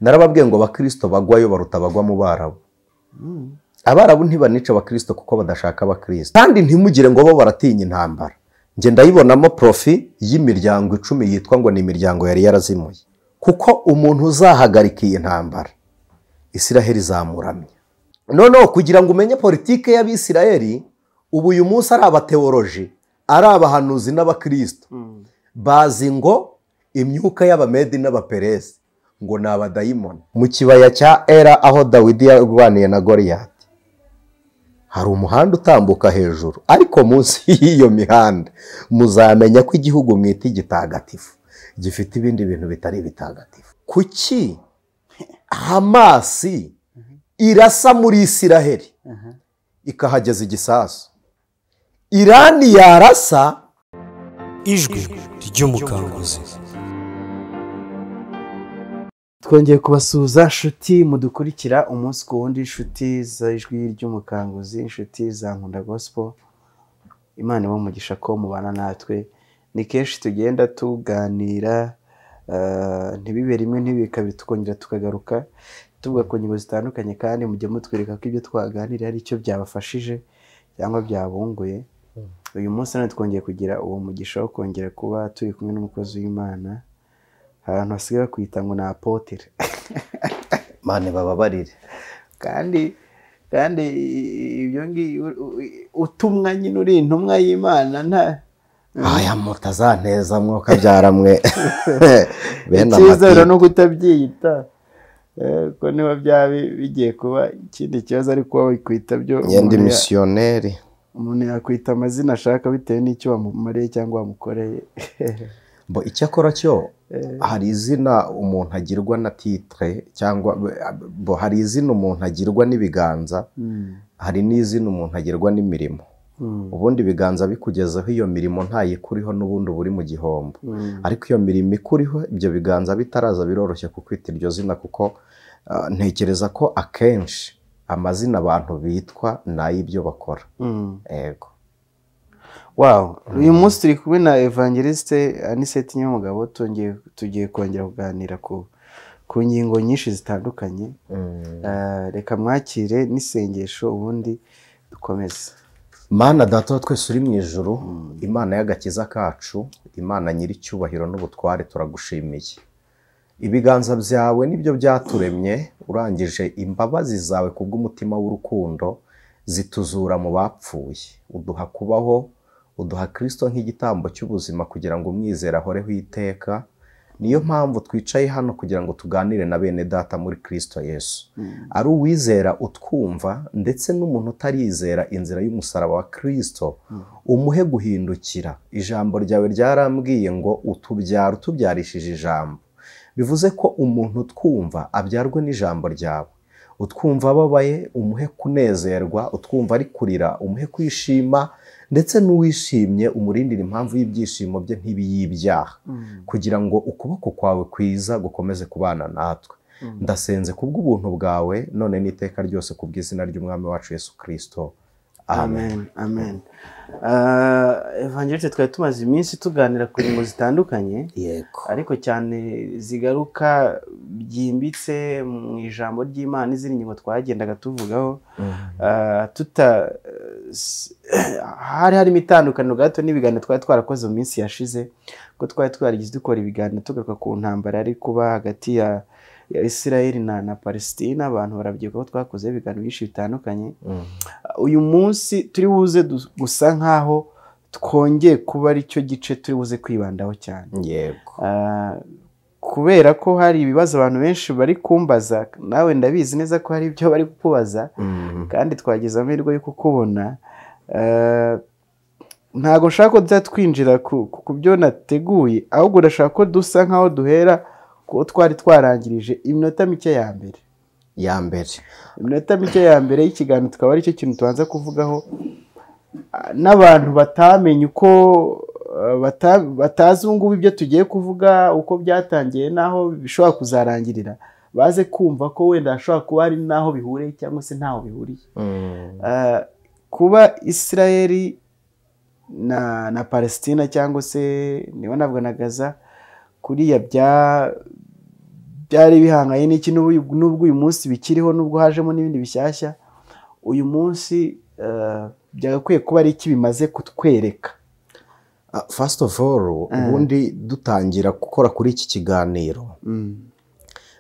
narababwiye ngo abakristo bagwayo baruta bagwa mu barabu. Abarabu ntibanica abakristo kuko badashaka abakristo, kandi ntimugire ngo bo baratinya intambara. Nge ndayibonamo profi y'imiryango 10 yitwa ngo ni imiryango yari yarazimuye, kuko umuntu uzahagarika iyi ntambara Isiraheli zamuramye. Noneho kugira ngo umenye politike y'Abisiraheli, ubu uyu munsi ari abateoloji, ari abahanuzi n'abakristo bazi ngo imyuka y'abamedi n'abaperesi ngo ni abadayimoni. Mu kibaya cya Era aho Dawidi yarwaniye na Goliyati, hari umuhanda utambuka hejuru, ariko munsi y'iyo mihanda muzamenya ko igihugu mwita igitagatifu gifite ibindi bintu bitari bitagatifu. Kuki Hamasi irasa muri Isiraheli ikahageza igisasu, Irani yarasa? Ijwi ry'umukanguzi. Twongeye kubasuhuza nshuti mudukurikira umunsi ku wundi, nshuti za Ijwi ry'umukanguzi, nshuti za Nkunda Gospel. Imana ibahe umugisha ko mubana natwe. Ni kenshi tugenda tuganira, ntibibe rimwe ntibikabiri, tukongera tukagaruka tuvuga ku ngingo zitandukanye, kandi mujye mutwereka ko ibyo twaganira ari icyo byabafashije cyangwa byabunguye. Uyu munsi none twongeye kugira uwo mugisha wo kongera kuba turi kumwe n'umukozi w'Imana, abantu basigaye bakwita ngo ni apotere. Mane bababarire. kandi ibyo utumwa nyine uri intumwa y'Imana nta aya mutazanteza mwuka byaramwe bene amati no kutabyiyita, ko niba byabi bigiye kuba ikindi kibazo, ariko wakwita byo yende missionnaire. Umuntu yakwita amazina ashaka bitewe n'icyo wamumariye cyangwa wamukoreye. Bo icyakora cyo hari izina umuntu agirwa na titre, cyangwa bo hari izina umuntu agirwa n'ibiganza, hari n'izina umuntu agirwa n'imirimo. Ubundi biganza bikugezaho iyo mirimo ntayikuriho n'ubundi buri mu gihombo, ariko iyo mirimo ikuriho ibyo biganza bitaraza biroroshye kukwita iryo zina, kuko ntekereza ko akenshi amazina abantu bitwa n'ay'ibyo bakora. Yego. Wow, uyu munsi turi kumwe na Evangeliste Anicette Nyamugabo, tugiye kongera kuganira ku ngingo nyinshi zitandukanye. Reka mwakire n'isengesho ubundi dukomeze. Mana Data wa twese uri mu ijuru, Imana y'agakiza kacu, Imana nyiricyubahiro n'ubutware, turagushimiye. Ibiganza byawe nibyo byaturemye, urangije imbabazi zawe kubw'umutima w'urukundo zituzura mu bapfuye, uduha kubaho, uduha Kristo nk'igitambo cy'ubuzima kugira ngo umwizera ahoreho iteka. Niyo mpamvu twicaye hano kugira ngo tuganire na bene data muri Kristo Yesu. Ari uwizera utwumva ndetse n'umuntu utarizera inzira y'umusaraba wa Kristo, umuhe guhindukira. Ijambo ryawe ryarambwiye ngo utubyarishije ijambo. Bivuze ko umuntu utwumva abyarwe n'ijambo ryawe. Utwumva ababaye umuhe kunezerwa, utwumva ari kurira umuhe kwishima, ndetse n'uwishimye umurindira impamvu y'ibyishimo bye ntibiyibyaha, kugira ngo ukuboko kwawe kwiza gukomeze kubana natwe. Ndasenze kubw'ubuntu bwawe none n'iteka ryose kubw'izina ry'umwami wacu Yesu Kristo. Amen. Amen. Evangeliste, twari tumaze iminsi tuganira ku ngingo zitandukanye, Yego, ariko cyane zigaruka byimbitse mu ijambo ry'Imana. Izindi ngingo twagendaga tuvugaho harimo itandukaniro gato n'ibiganiro twari twarakoze mu minsi yashize, ko twari twarigize dukora ibiganiro tugaruka ku ntambara ari kuba hagati ya Isiraheli na Palestina. Abantu barabyibuka ko twakoze ibiganiro byinshi bitandukanye. Uyu munsi turi buze gusa nkaho twongeye kuba ari cyo gice turi buze kwibandaho cyane. Yego. Kubera ko hari ibibazo abantu benshi bari kumbaza, nawe ndabizi neza ko hari ibyo bari kukubaza, kandi twagize amahirwe yo kukubona. Ntago nshaka ko twinjira ku byo nateguye, ahubwo ndashaka ko dusa nkaho duhera ko twari twarangirije iminota mike ya mbere. Iminota mike ya mbere y'ikiganiro tukaba ari cyo kintu tubanza kuvugaho, n'abantu batamenye uko batazi ngubu ibyo tugiye kuvuga uko byatangiye naho bishobora kuzarangirira, baze kumva ko wenda hashobora kuba hari naho bihuriye cyangwa se ntaho bihuriye. Kuba Isiraheli na Palestina cyangwa se niba navuga na Gaza, kuriya byari bihanganye n'iki n'ubwo uyu munsi bikiriho n'ubwo hajemo n'ibindi bishyashya uyu munsi byagakwiye kuba ari iki bimaze kutwereka? First of all ubundi dutangira gukora kuri iki kiganiro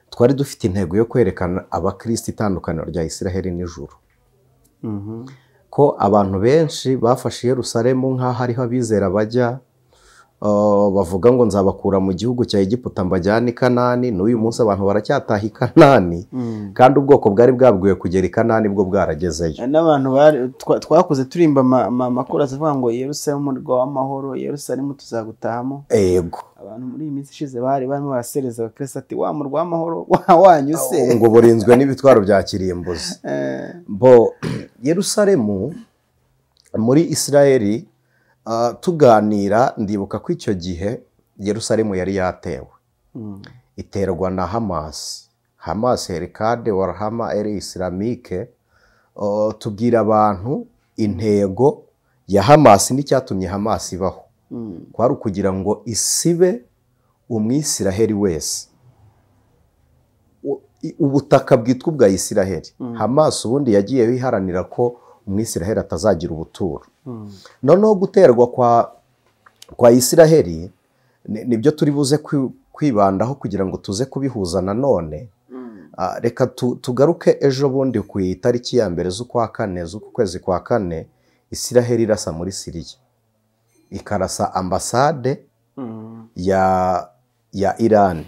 twari dufite intego yo kwerekana abakristo itandukaniro rya Isiraheli n'ijuru, ko abantu benshi bafashe Yerusalemu nk'aho ariho abizera bajya, bavuga ngo nzabakura mu gihugu cya Egiputa mbajyane i Kanani. N'uyu munsi abantu baracyataha i Kanani, kandi ubwoko bwari bwabwiwe kugera i Kanani bwo bwaragezeyo. N'abantu twakuze turimba amakorasi avuga ngo Yerusalemu umurwa w'amahoro, Yerusalemu tuzagutahamo. Yego, abantu muri iyi minsi ishize barimo barasereza abakristo ati wa murwa w'amahoro wanyuse ngo burinzwe n'ibitwaro bya kirimbuzi. Bo Yerusalemu muri Isiraheli, tuganira ndibuka ko icyo gihe Yerusalemu yari yatewe, iterwa na Hamas Herikade Warhama eri Islamike. Tubwira abantu intego ya Hamas n'icyatumye Hamas ibaho, kwari ukugira ngo isibe umwisiraheli wese ubutaka bwitwa ubwa Isiraheli. Hamas ubundi yagiye biharanira ko umwisiraheli atazagira ubuturo. Noneho guterwa kwa Isiraheli nibyo turi buze kwibandaho kugira ngo tuze kubihuza nanone. Reka tugaruke ejo bundi ku itariki ya mbere z'ukwa kane z'uku kwezi kwa kane, Isiraheli irasa muri Siriya, ikarasa ambasade ya Iran,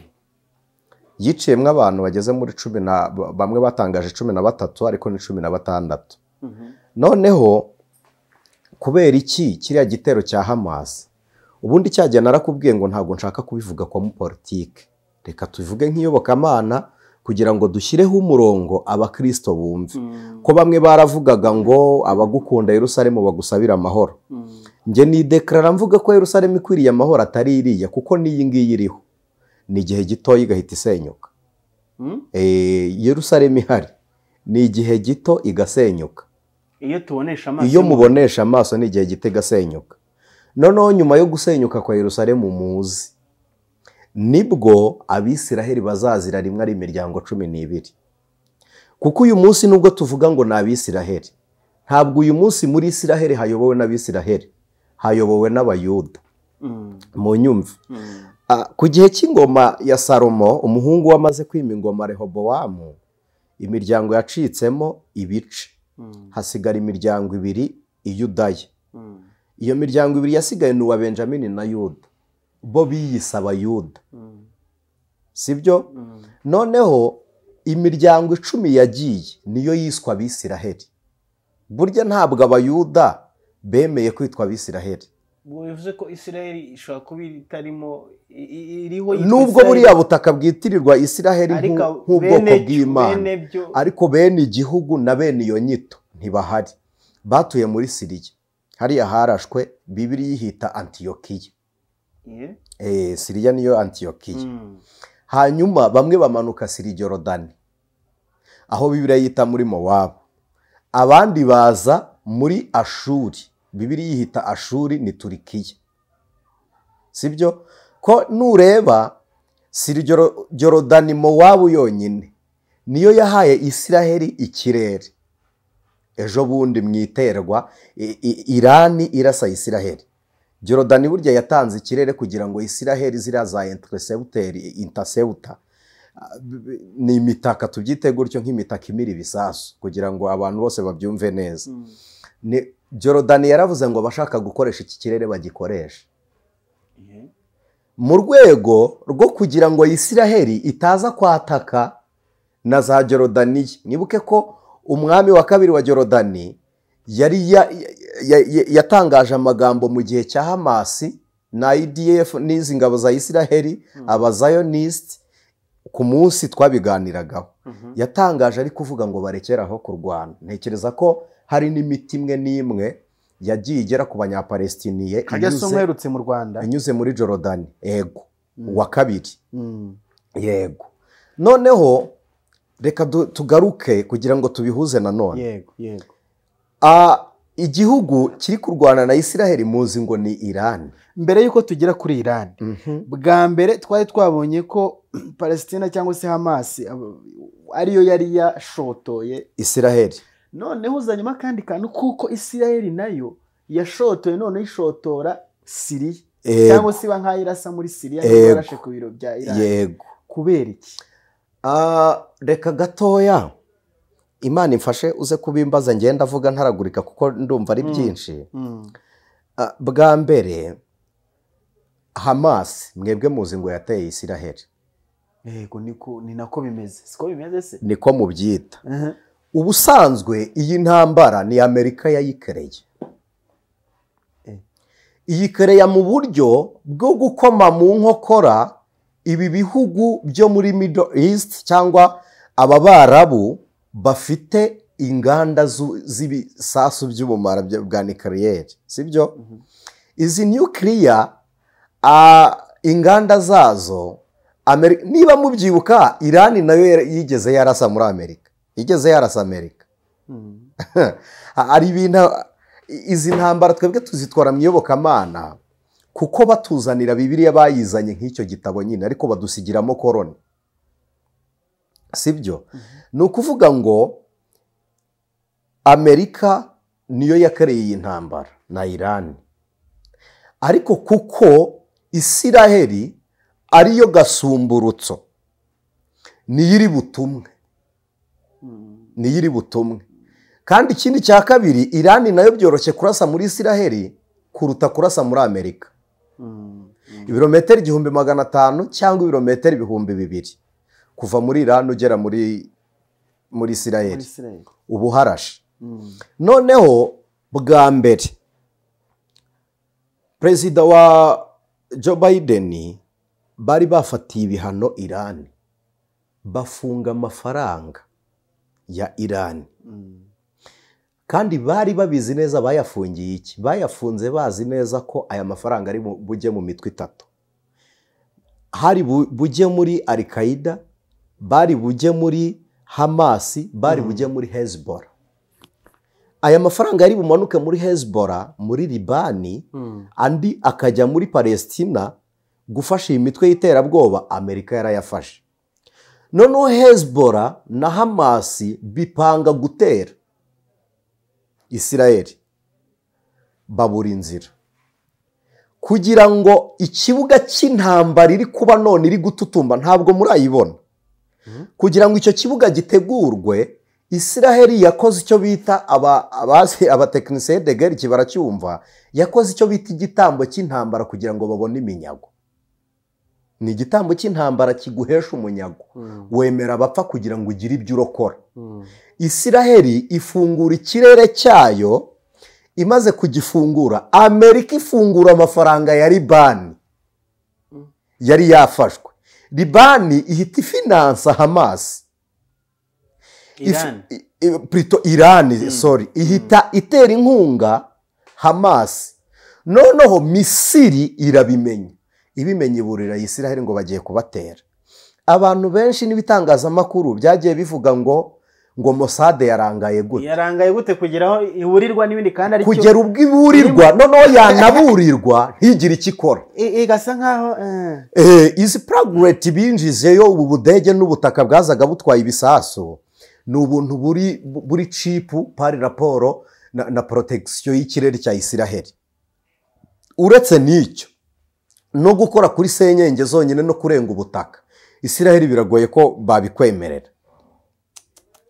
yiciyemwo abantu bageze muri bamwe batangaje 13 ariko ni 16. Noneho kubera iki kiriya gitero cya Hamas, ubundi cyagiye narakubwiye ngo ntabwo nshaka kubivuga kwa mu politike, reka tubivuge nk'iyobokamana kugira ngo dushyireho umurongo abakristo bumve. Ko bamwe baravugaga ngo abagukunda Yerusalemu bagusabira amahoro, nge ni deklara mvuga ko Yerusalemu ikwiriye amahoro atari iriya, kuko niyi ngiyi iriho ni igihe gito igahita isenyuka. Yerusalemu ihari ni igihe gito igasenyuka. Iyo mubonesha amaso ni igihe gito igasenyuka. Noneho nyuma yo gusenyuka kwa Yerusalemu muzi nibwo Abisiraheli bazazira rimwe ari imiryango 12. Kuko uyu munsi nubwo tuvuga ngo ni Abisiraheli, ntabwo uyu munsi muri Isiraheli hayobowe n'Abisiraheli, hayobowe n'Abayuda. Mu nyumva ku gihe cy'ingoma ya Salomo, umuhungu wamaze kwima ingoma Rehobowamu, imiryango yacitsemo ibice, hasigara imiryango 2 iyudaya. Iyo miryango 2 yasigaye ni uwa Benjamini na Yuda, bo biyise Abayuda, sibyo? Noneho imiryango 10 yagiye niyo yiswa Abisiraheli. Burya ntabwo Abayuda bemeye kwitwa Abisiraheli. Bivuze ko Isiraheli ishobora kuba itarimo iriho, nubwo buriya butaka bwitirirwa Isiraheli nk'ubwoko bw'Imana, ariko bene igihugu na bene iyo nyito ntibahari, batuye muri Siriya. Hariya harashwe, Bibiliya yihita Antiyokiya. Siriya niyo Antiyokiya. Hanyuma bamwe bamanuka Sirijorodani, aho Bibiliya yita muri Mowabu. Abandi baza muri Ashuri, Bibiliya yihita Ashuri ni Turikiya, sibyo? Ko nureba Sirijorodani Mowabu yonyine niyo yahaye Isiraheli ikirere. Ejo bundi mwiterwa Irani irasa Isiraheli, Jorodani burya yatanze ikirere kugira ngo Isiraheli ziraza interceptor, ni imitaka tubyite gutyo, nk'imitaka imira ibisasu, kugira ngo abantu bose babyumve neza. Jorodani yaravuze ngo bashaka gukoresha iki kirere bagikoresha mu rwego rwo kugira ngo Isiraheli itaza kwataka na za Jorodani. Nibuke ko umwami wa kabiri wa Jorodani yari yatangaje amagambo mu gihe cya Hamas na IDF n'izi ngabo za Isiraheli, abazayonist, ku munsi twabiganiragaho. Yatangaje ari kuvuga ngo barekeraho kurwana. Ntekereza ko hari n'imiti imwe n'imwe yagiye igera ku banyapalestiniye mu Rwanda, inyuze muri Jorodani. Yego, wa kabiri. Yego. Noneho reka tugaruke kugira ngo tubihuze nanone. Yego. igihugu kiri kurwana na Israel muzi ngo ni Iran. mbere y'uko tugera kuri Iran, bwa mbere twari twabonye ko Palestina cyangwa se Hamas ariyo yari yashotoye Israel. noneho uzanyemo akandi kantu kuko Israel nayo yashotoye noneho ishotora Syria cyangwa se iba nk'aho irasa muri Syria yarashe ku biro bya Iran. Yego. Kubera iki? Reka gatoya Imana imfashe uze kubimbaza ngenda avuga ntaragurika kuko ndumva ari byinshi. Bwa mbere Hamas mwebwe muzi ngo yateye Israel. Yego ni nako bimeze. Siko bimeze se? Niko mubyita. Ubusanzwe iyi ntambara ni Amerika yayikereye. Iyikereye mu buryo bwo gukoma mu nkokora ibi bihugu byo muri Middle East cyangwa ababarabu bafite inganda z'ibisasu by'ubumara bwa nuclear, sibyo? Izi nuclear inganda zazo niba mubyibuka Iran nayo yigeze yarasa muri Amerika, yigeze yarasa Amerika. Ari ibintu izi ntambara twebwe tuzitwara mu iyobokamana kuko batuzanira Bibiliya bayizanye nk'icyo gitabo nyine ariko badusigiramo koroni, sibyo? Ni ukuvuga ngo Amerika niyo yakereye iyi ntambara na Iran, ariko kuko Israel ariyo gasumburutso niyo iri butumwe. Kandi ikindi cya kabiri Iran nayo byoroshye kurasa muri Israel kuruta kurasa muri Amerika. Ibirometero 1500 cyangwa ibirometero 2000 kuva muri Iran ugera muri Israel ubu harashe. Noneho bwa mbere Perezida wa Joe Biden bari bafatiye ibihano Iran, bafunga amafaranga ya Iran. Kandi bari babizi neza bayafungiye iki? Bayafunze bazi neza ko aya mafaranga ari bujye mu mitwe itatu. Hari bujye muri Al-Qaeda, bari bujye muri Hamas, bari bujye muri Hezbollah. Aya mafaranga yari bumanuke muri Hezbollah, muri Libani, andi akajya muri Palestina gufasha imitwe y'iterabwoba Amerika yarayafashe. Noneho Hezbollah na Hamas bipanga gutera Israel, babura inzira kugira ngo ikibuga cy'intambara iri kuba none iri gututumba ntabwo murayibona. Kugira ngo icyo kibuga gitegurwe Israel yakoze icyo bita abatekinisiye de guerre kibaracyumva, yakoze icyo bita igitambo cy'intambara kugira ngo babone iminyago. Ni igitambo cy'intambara kiguhesha umunyago, wemera abapfa kugira ngo ugire ibyo urokora. Israel ifungura ikirere cyayo, imaze kugifungura Amerika ifungura amafaranga ya Libani yari yafashwe. Libani ihita ifinansa Hamas, Iran ihita itera inkunga Hamas. Noneho Misiri irabimenya, ibimenye iburira Israel ngo bagiye kubatera. Abantu benshi n'ibitangazamakuru byagiye bivuga ngo Mossad yarangaye gute kugeraho iburirwa n'ibindi kandi ari cyo kugera ubwo iburirwa noneho yanaburirwa ntigire ikikora igasa nkaho izi progress binjizeyo ubu budege n'ubutaka bwazaga butwaye ibisasu ni ubuntu buri cheap par rapport na protection y'ikirere cya Israel. Uretse n'icyo no gukora kuri senyenge zonyine no kurenga ubutaka Israel biragoye ko babikwemerera,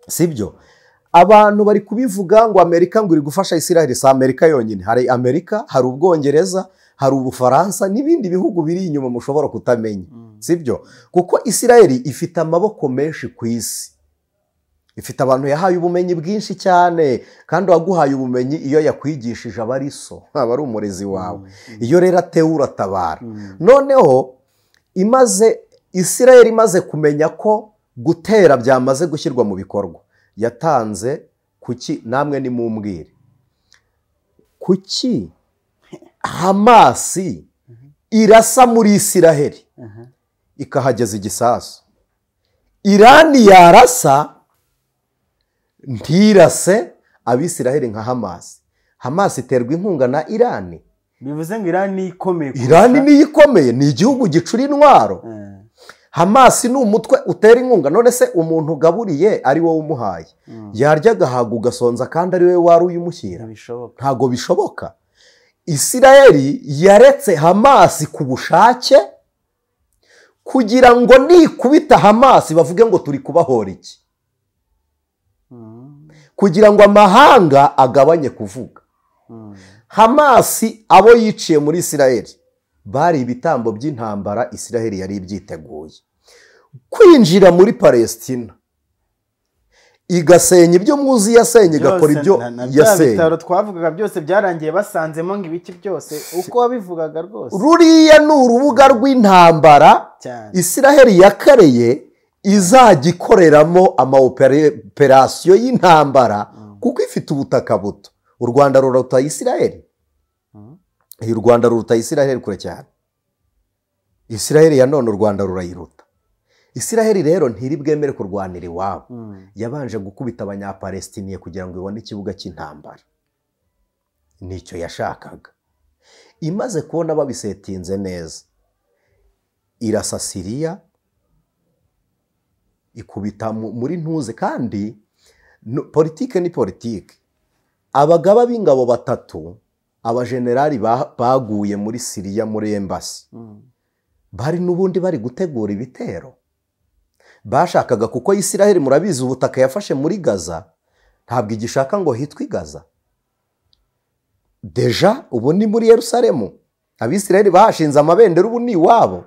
sibyo? Abantu bari kubivuga ngo Amerika ngo iri gufasha Israel. Si Amerika yonyine, hari Amerika, hari Ubwongereza, hari Ubufaransa n'ibindi bihugu biri inyuma mushobora kutamenya, sibyo? Kuko Israel ifite amaboko menshi ku isi, ifite abantu yahaye ubumenyi bwinshi cyane, kandi waguhaye ubumenyi iyo yakwigishije abariso abari umurezi wawe, iyo rero atewe uratabara. Noneho Israel imaze kumenya ko gutera byamaze gushyirwa mu bikorwa, yatanze kuki namwe nimumbwire kuki Hamas irasa muri Israel ikahageza igisasu, Iran yarasa ntirase Abisiraheli nka Hamas, Hamas iterwa inkunga na Irani. bivuze ngo Irani ni ikomeye Irani niyo ikomeye, ni igihugu gicura intwaro. Hamas ni umutwe utera inkunga. None se umuntu ugaburiye ari wowe umuhaye yarya agahaga ugasonza kandi ari wowe wari uyimushyira? Ntago bishoboka. Isirayeli yaretse Hamas ku bushake kugira ngo nikubita Hamas bavuge ngo turi kubahora iki, kugira ngo amahanga agabanye kuvuga. Hamas abo yiciye muri Isirayeli bari ibitambo by'intambara Isirayeli yari ibyiteguye kwinjira muri Palestina igasenya ibyo muzi yasenye, igakora ibyo yasenye. Bitaro twavugaga byose byarangiye basanzemo ngo ibiki byose uko wabivugaga rwose. Ruriya ni urubuga rw'intambara Isirayeli yakareye izajya ikoreramo amaoperasiyo y'intambara kuko ifite ubutaka buto. U Rwanda ruruta Isirayeli. U Rwanda ruruta Isirayeli kure cyane. Isirayeli ya none u Rwanda rurayiruta. Isirayeli rero ntiri bwemere kurwanira iwabo. Yabanje gukubita abanyapalestiniye kugira ngo ibone ikibuga cy'intambara. Nicyo yashakaga. Imaze kubona babisetinze neza, irasa Siriya, ikubita muri ntuze. Kandi politike ni politike. Abagaba b'ingabo batatu, abajenerali baguye muri Siriya muri embassy, bari n'ubundi bari gutegura ibitero. Bashakaga kuko Isirayeli murabizi ubutaka yafashe muri Gaza ntabwo igishaka ngo hitwe Gaza. Deja ubu ni muri Yerusalemu. Abisirayeli bahashinze amabendera, ubu ni iwabo.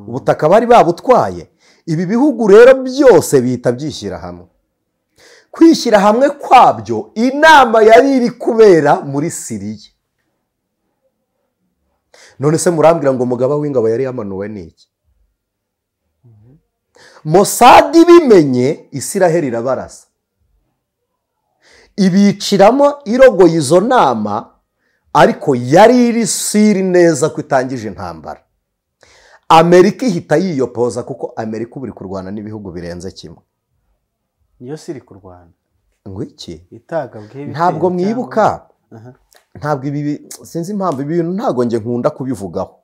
Ubutaka bari babutwaye. Ibi bihugu rero byose bihita byishyira hamwe. Kwishyira hamwe kwabyo, inama yari iri kubera muri Siriya. None se murambwira ngo umugaba w'ingabo yari yamanuwe n'iki? Mossad bimenye, Isirayeli irabarasa. Ibiciramo irogoye izo nama, ariko yari iri siri neza ko itangije intambara. Amerika ihita yiyopoza kuko Amerika ubu iri kurwana n'ibihugu birenze kimwe. Niyo siri kurwana. Ngo iki? Itagabwe ntabwo mwibuka. Ntabwo ibi sinzi impamvu ibi bintu ntago nge nkunda kubivugaho.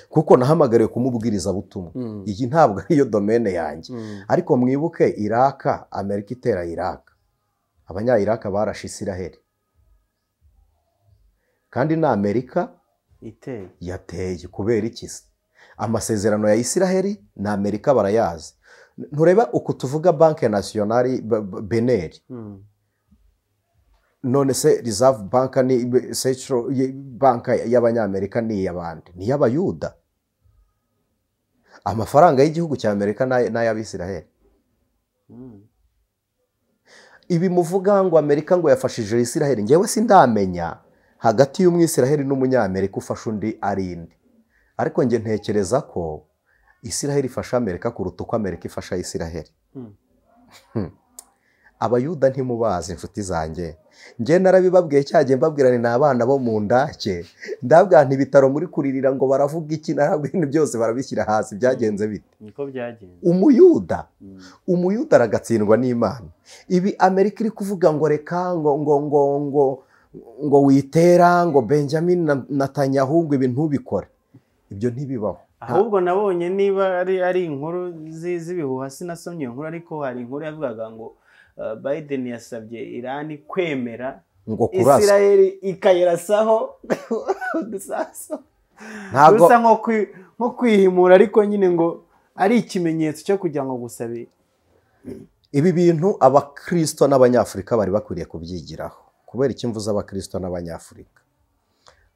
Kuko nahamagariye kumubwiriza butumwa. Iyi ntabwo ariyo domaine yanjye. Ariko mwibuke Iraka, Amerika itera Iraka. Abanya Iraka barashe Isirayeli. Kandi na Amerika yateye kubera iki se? Amasezerano ya Isirayeli na Amerika barayazi. Ntureba uko tuvuga Banque Nationale Beneri. None se Reserve Bank ni Central Bank y'Abanyamerika ni y'abandi, ni y'Abayuda. Amafaranga y'igihugu cya Amerika n'ay'Abisirayeli. Ibi muvuga ngo Amerika ngo yafashije Isirayeli, ngewe sindamenya hagati y'Umwisirayeli n'Umunyamerika ufasha undi arinde. Ariko nge ntekereza ko Isirayeli ifasha Amerika kuruta uko Amerika ifasha Isirayeli. Abayuda ntimubazi inshuti zanjye. Nge narabibabwiye cyagiye mbabwirane n'abana bo mu ndake. Ndabwira nti ibitaro muri kuririra ngo baravuga iki, narabwo ibintu byose barabishyira hasi. Byagenze bite? Niko byagenze. Umuyuda aragatsindwa n'Imana. Ibi Amerika iri kuvuga ngo reka ngo witera ngo Benjamin Netanyahu ngo ibintu bikore. Ibyo ntibibaho. Ahubwo nabonye niba ari inkuru z'ibihuha, sinasomye inkuru, ariko hari inkuru yavugaga ngo Biden yasabye Irani kwemera ngo kurasa Isirayeli ikayirasaho dusaso. Gusa nko kwihimura, ariko nyine ngo ari ikimenyetso cyo kugira ngo gusabe. Ibi bintu abakristo n'Abanyafurika bari bakwiriye kubyigiraho. Kubera iki mvuze abakristo n'Abanyafurika?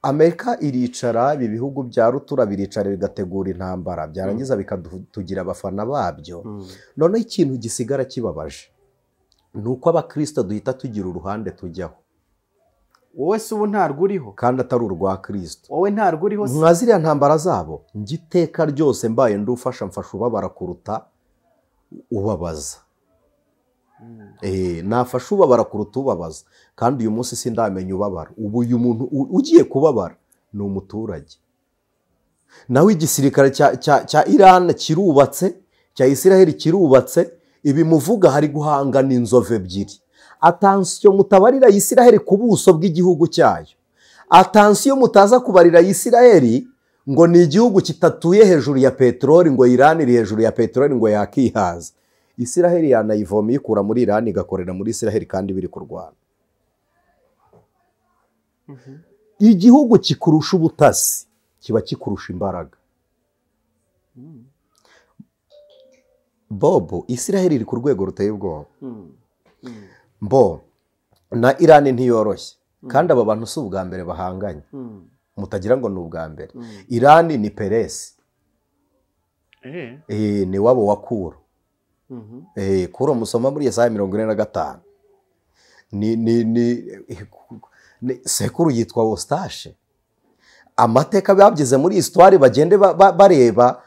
Amerika iricara, ibi bihugu bya rutura biricara bigategura intambara, byarangiza bikatugira abafana babyo. None ikintu gisigara kibabaje nuko abakristo duhita tugira uruhande tujyaho. Wowe se ubu ntarwo uriho kandi atari urwa Kristo. Wowe ntarwo uriho se. Mwaziriya ntambara zabo, ngiteka ryose mbaye ndufasha mfasha ubabara kuruta ubabaza. Nafasha ubabara kuruta ubabaza. Kandi uyu munsi sindamenya ubabara. Ubu uyu muntu ugiye kubabara ni umuturage. Nawe igisirikare cya Iran kirubatse, cya Isirayeli kirubatse, ibi muvuga hari guhangana inzove ebyiri. Attention, mutabarira Isirayeli ku buso bw'igihugu cyayo. atansiyo mutaza kubarira Isiraheli ngo ni igihugu kitatuye hejuru ya peteroli, ngo Irani iri hejuru ya peteroli ngo yakihaza. Isiraheli yanayivoma ikura muri Irani igakorera muri Isiraheli kandi biri kurwana. Igihugu kikurusha ubutasi kiba kikurusha imbaraga. Bobo, Isiraheli iri ku rwego ruteye ubwoba. Na Irani ntiyoroshye kandi aba bantu si ubwa mbere bahanganye, mutagira ngo ni ubwa mbere. Irani ni Peresi, ni wabo wa Kuro. Kuro musoma muri Yesaya 45. Sekuru yitwa Ostashe. Amateka babyize muri histoire bagende bareba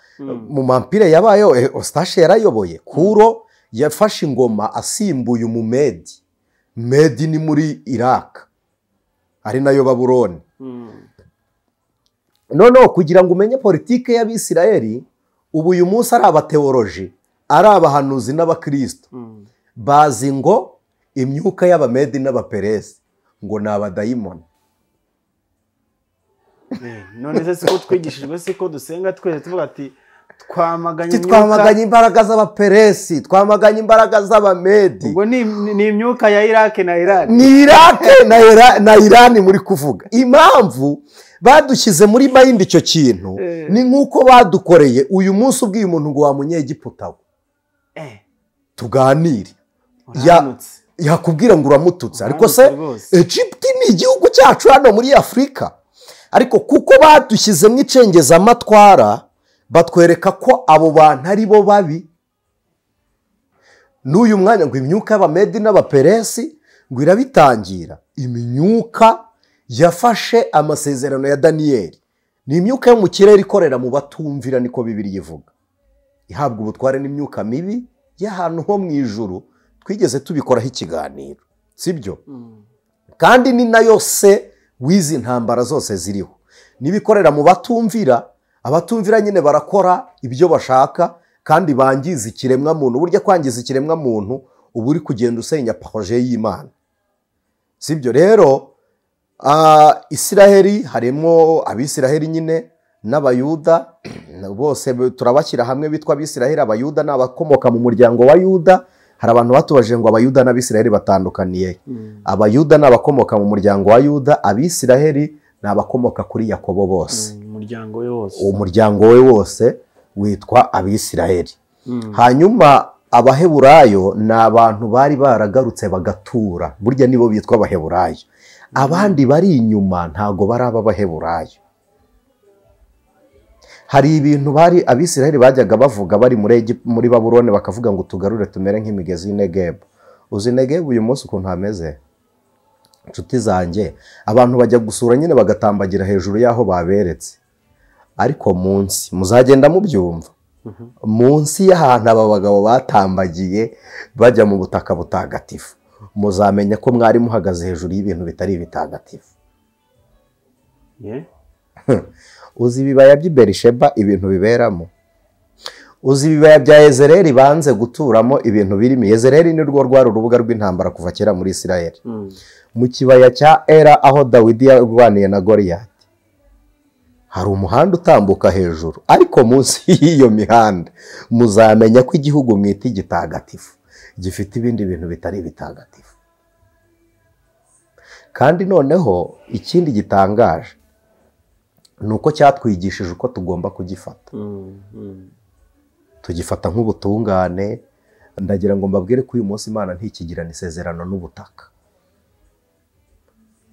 mu mampire yabayo. Ostashe yarayoboye. Kuro yafashe ingoma asimbuye umumedi. Medi ni muri Iraq, ari nayo Babuloni. Noneho kugira ngo umenye politike y'Abisiraheli, ubu uyu munsi ari abateoloji, ari abahanuzi n'abakristo, bazi ngo imyuka y'Abamedi n'Abaperesi ngo ni abadayimoni. None se siko twigishijwe, siko dusenga twese tuvuga ati twamaganye imbaraga z'Abaperesi, twamaganye imbaraga z'Abamedi. Ubwo ni imyuka ya Iraq na Iran. Ni Iraq na Iran muri kuvuga. Impamvu badushyize muri mayindi icyo kintu ni nk'uko badukoreye uyu munsi ubwiye umuntu ngo wamunyegiputa tuganire, yakubwira ngo uramututse. Ariko se Egypt ni igihugu cyacu hano muri Afurika, ariko kuko badushyizemo icengezamatwara batwereka ko abo bantu ari bo babi. N'uyu mwanya ngo imyuka y'Abamedi n'Abaperesi ngo irabitangira. Imyuka yafashe amasezerano ya Daniyeli ni imyuka yo mu kirere ikorera mu batumvira, niko Bibiliya ivuga. Ihabwa ubutware n'imyuka mibi y'ahantu ho mu ijuru. Twigeze tubikoraho ikiganiro, sibyo? Kandi ni nayo se wizi ntambara zose ziriho. Nibikorera mu batumvira, abatumvira nyine barakora ibyo bashaka kandi bangiza ikiremwa muntu. Burya kwangiza ikiremwa muntu ubu uri kugenda usenya projet y'Imana, sibyo? Rero Isiraheli harimo Abisiraheli nyine n'Abayuda, bose turabashyira hamwe bitwa Abisiraheli. Abayuda ni abakomoka mu muryango wa Yuda. Hari abantu batubajije ngo Abayuda n'Abisiraheli batandukaniye. Abayuda ni abakomoka mu muryango wa Yuda, Abisiraheli ni abakomoka kuri Yakobo bose. Umuryango we wose witwa Abisiraheli. Hanyuma Abaheburayo ni abantu bari baragarutse bagatura, burya nibo bitwa Abaheburayo. Abandi bari inyuma ntago baraba Abaheburayo. Hari ibintu bari Abisiraheli bajyaga bavuga bari muri Babuloni, bakavuga ngo tugarure tumere nk'imigezi y'Inegebu. Uzi Negebu uyu munsi ukuntu hameze? Inshuti zanjye, abantu bajya gusura nyine bagatambagira hejuru y'aho baberetse, ariko munsi muzagenda mubyumva. Munsi y'ahantu aba bagabo batambagiye bajya mu butaka butagatifu, muzamenya ko mwari muhagaze hejuru y'ibintu bitari bitagatifu. Uzi ibibaya by'i Berisheba ibintu biberamo? Uzi ibibaya bya Yezereli banze guturamo ibintu birimo? Yezereli ni rwo rwari urubuga rw'intambara kuva kera muri Isiraheli. Mu kibaya cya Era aho Dawidi yarwaniye na Goliyati, hari umuhanda utambuka hejuru, ariko munsi y'iyo mihanda muzamenya ko igihugu mwita igitagatifu gifite ibindi bintu bitari bitagatifu. Kandi noneho ikindi gitangaje ni uko cyatwigishije uko tugomba kugifata. Tugifata nk'ubutungane. Ndagira ngo mbabwire ko uyu munsi Imana ntikigirana isezerano n'ubutaka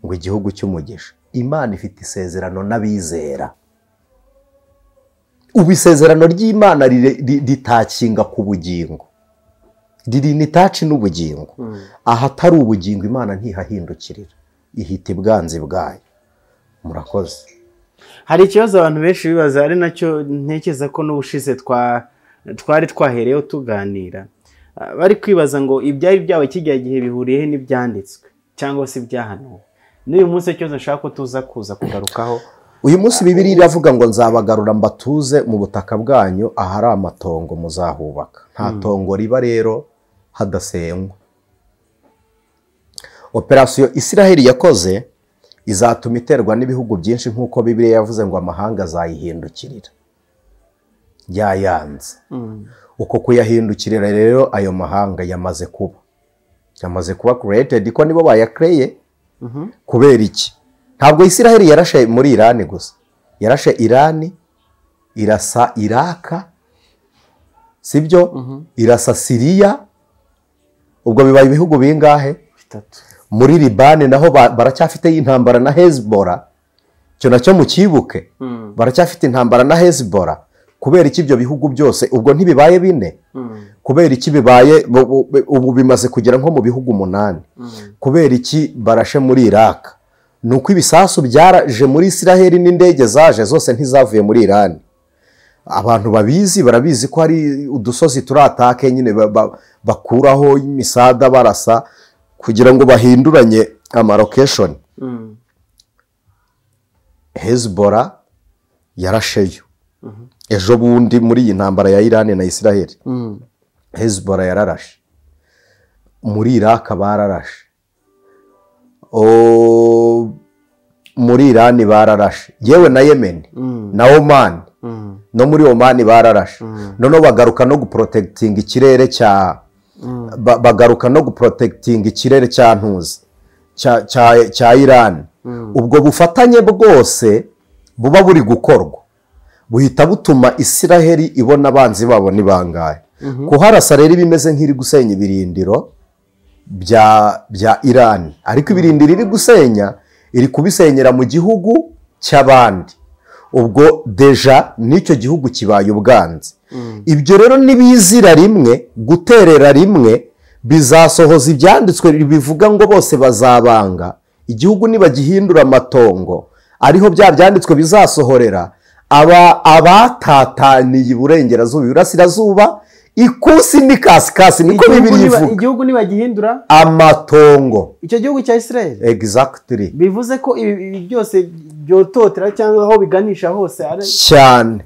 ngo igihugu cy'umugisha. Imana ifite isezerano n'abizera. Ubu isezerano ry'Imana ritakinga ku bugingo, riri nitaci n'ubugingo. Ahatari ubugingo Imana ntihahindukirira, ihita ibwanzi bwayo. Murakoze. Hari ikibazo abantu benshi bibaza, ari nacyo ntekereza ko n'ubushize twari twahereyeho tuganira, bari kwibaza ngo ibyari byawe kijya gihe bihuriye n'ibyanditswe cyangwa se ibyahanuwe. N'uyu munsi cyo nshaka ko tuza kugarukaho. Uyu munsi Bibiliya iravuga ngo nzabagarura mbatuze mu butaka bwanyu, ahari amatongo muzahubaka. Nta tongo riba rero hadasengwa. Operasiyo Isiraheli yakoze izatuma iterwa n'ibihugu byinshi nk'uko Bibiliya yavuze ngo amahanga azayihindukirira yayanze. Uko kuyahindukirira rero ayo mahanga yamaze kuba created ko nibo bayakreye. Kubera iki? Ntabwo Isiraheli yarashe muri Irani gusa, yarashe Irani, irasa Iraka, sibyo? Irasa Siriya. Ubwo bibaye ibihugu bingahe? 3. Muri Libani naho baracyafite intambara na Hezbollah. Cyo nacyo mukibuke, baracyafite intambara na Hezbollah. Kubera iki ibyo bihugu byose ubwo ntibibaye 4? Kubera iki bibaye ubu bimaze kugera nko mu bihugu 8? Kubera iki barashe muri Iraq? Nuko ibisasu byaraje muri Isiraheli n'indege zaje zose ntizavuye muri Irani. Abantu babizi barabizi ko hari udusozi turatake nyine bakuraho imisada barasa kugira ngo bahinduranye amarocation. Hezbollah yarasheyo ejo bundi muri iyi ntambara ya Irani na Isiraheli. Hezbollah yararashe. Muri Iraq bararashe. Muri Irani bararashe. Yewe na Yemen na Oman. No muri Oman bararashe. Noneho bagaruka no guprotecting ikirere cya ntuzi cya Irani. Ubwo bufatanye bwose buba buri gukorwa buhita butuma Isiraheli ibona abanzi babo ni bangahe. Kuharasa rero bimeze nk'iri gusenya ibirindiro bya Irani, ariko ibirindiro iri gusenya iri kubisenyera mu gihugu cy'abandi. Ubwo deja n'icyo gihugu kibaye ubwanzi. Ibyo rero nibizira rimwe guterera rimwe bizasohoza ibyanditswe bivuga ngo bose bazabanga igihugu nibagihindura amatongo, ariho bya byanditswe bizasohorera abatataniye iburengerazuba, iburasirazuba, ikusi n'ikasikasi, niko Bibiliya ivuga. Igihugu nibagihindura amatongo, icyo gihugu cya Isiraheli. Exactly. Bivuze ko ibi byose byototera cyangwa aho biganisha hose ari cyane.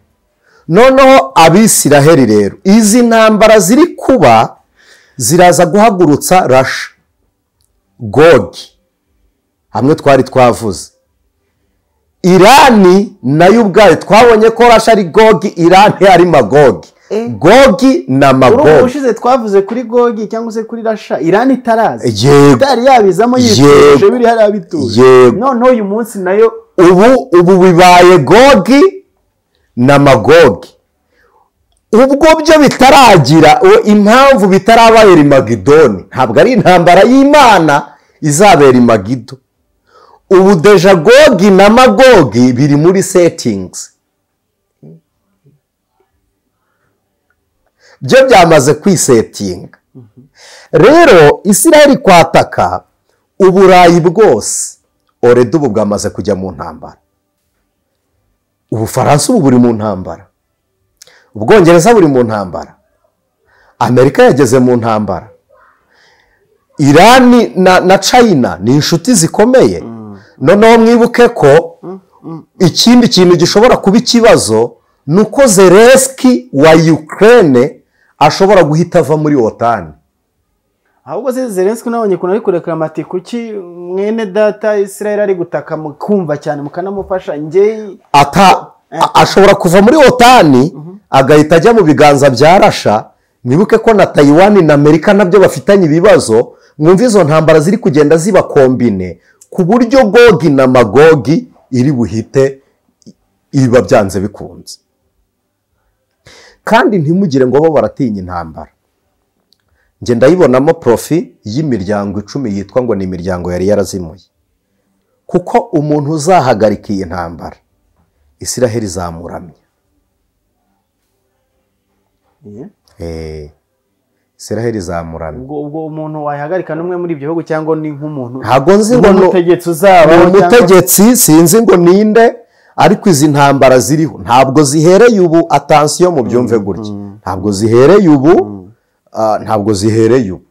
Noneho Abisiraheli rero izi ntambara ziri kuba ziraza guhagurutsa Rasha, Gogi, hamwe twari twavuze. Irani nayo ubwayo twabonye ko Rasha ari Gogi, Irani ari Magogi. Gogi na Magogi. Ubu ushize twavuze kuri Gogi cyangwa se kuri Rasha, Irani itaraza. Yego. Itari yabizamo yituje biri hari abituje. Yego. Noneho uyu munsi nayo ubu bibaye Gogi na Magogi. Ubwo byo bitaragira impamvu bitarabaye Magidoni, ntabwo ari intambara y'Imana izabera i Magido. Ubu deja Gogi na Magogi biri muri settings. Byo byamaze kwisetinga. Rero Isiraheli kwataka Uburayi bwose already ubu bwamaze kujya mu ntambara. Ubufaransa ubu buri mu ntambara. Ubwongereza buri mu ntambara. Amerika yageze mu ntambara. Irani na China ni inshuti zikomeye. Noneho mwibuke ko ikindi kintu gishobora kuba ikibazo nuko Zelensky wa Ukraine ashobora guhita ava muri OTAN. ahubwo se Zelensky nabonye kuna ari kurekera amati kuki mwene data Israel ari gutaka mukumva cyane mukanamufasha nge ashobora kuva muri OTAN agahita ajya mu biganza bya Rasha. Mwibuke ko na Taiwan na Amerika nabyo bafitanye ibibazo. Mwumva izo ntambara ziri kugenda ziba kombine ku buryo Gogi na Magogi iri buhite iba byanze bikunze. Kandi ntimugire ngo bo baratinya intambara. Nge ndayibonamo profi y'imiryango 10 yitwa ngo ni imiryango yari yarazimuye. Kuko umuntu uzahagarika iyi ntambara Isiraheli zamuramye. Isiraheli zamuramye. Ubwo umuntu wayihagarika numwe muri ibyo bihugu cyangwa ni nk'umuntu ntago nzi ngo umutegetsi uzaba umutegetsi sinzi ngo ninde, ariko izi ntambara ziriho ntabwo zihereye ubu. Attention mu byumve gutya, ntabwo zihereye ubu, ntabwo zihereye ubu.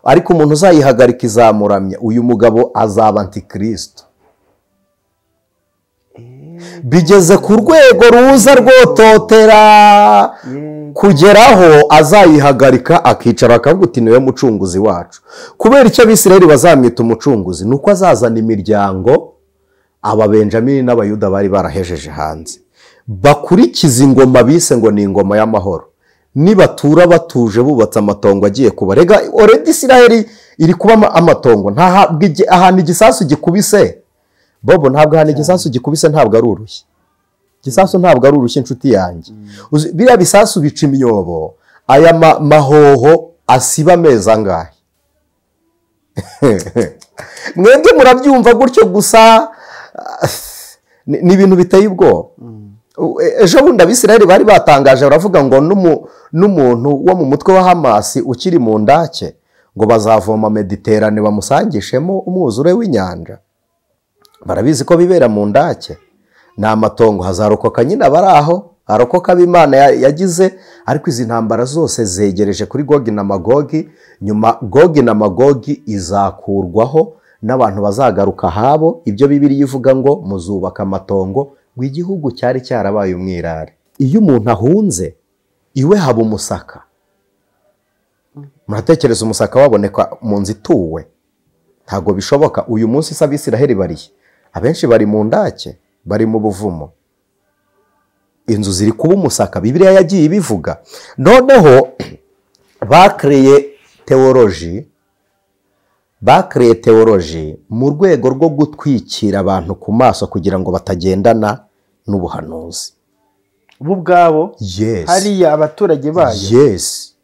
Ariko umuntu uzayihagarika izamuramya. Uyu mugabo azaba antikristo. bigeze ku rwego ruza rwototera kugeraho azayihagarika akicara akavuga uti niwe mucunguzi wacu. Kubera icyo Abisirayeli bazamwita umucunguzi ni uko azazana imiryango ababenjamini n'abayuda bari barahejeje hanze, bakurikiza ingoma bise ngo ni ingoma y'amahoro. Nibatura batuje bubatse amatongo agiye kuba, rega already Isirayeli iri kuba amatongo, ahantu igisasu gikubise Bobo, ntabwo ahantu igisasu gikubise ntabwo ari urushyi. Igisasu ntabwo ari urushyi inshuti yanjye. Biriya bisasu bica imyobo, aya mahoho asiba amezi angahe? Mwebwe murabyumva gutyo gusa, ni ibintu biteye ubwoba. Ejo bundi Abisirayeli bari batangaje baravuga ngo n'umuntu wo mu mutwe wa Hamasi ukiri mu ndake ngo bazavoma Mediterane bamusangishemo umwuzure w'inyanja. Barabizi ko bibera mu ndake, ni amatongo, hazarokoka nyine abari aho, arokoka ab'Imana yagize. Ariko izi ntambara zose zegereje kuri Gogi na Magogi. Nyuma Gogi na Magogi izakurwaho n'abantu bazagaruka habo. Ibyo Bibiliya ivuga ngo muzubaka amatongo, ngo igihugu cyari cyarabaye umwirare. Iyo umuntu ahunze iwe haba umusaka. Muratekereza umusaka waboneka mu nzu ituwe? Ntabwo bishoboka. Uyu munsi se Abisirayeli barihe? Abenshi bari mu ndake, bari mu buvumo. Inzu ziri kuba umusaka, Bibiliya yagiye ibivuga. Noneho bakreye teoloji mu rwego rwo gutwikira abantu ku maso kugira ngo batagendana n'ubuhanuzi. Bo ubwabo? Yes. Hariya abaturage bayo? Yes.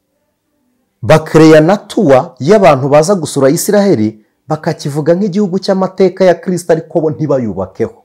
Bakreya na tuwa y'abantu baza gusura Isiraheli bakakivuga nk'igihugu cy'amateka ya Kristo, ariko bo ntibayubakeho.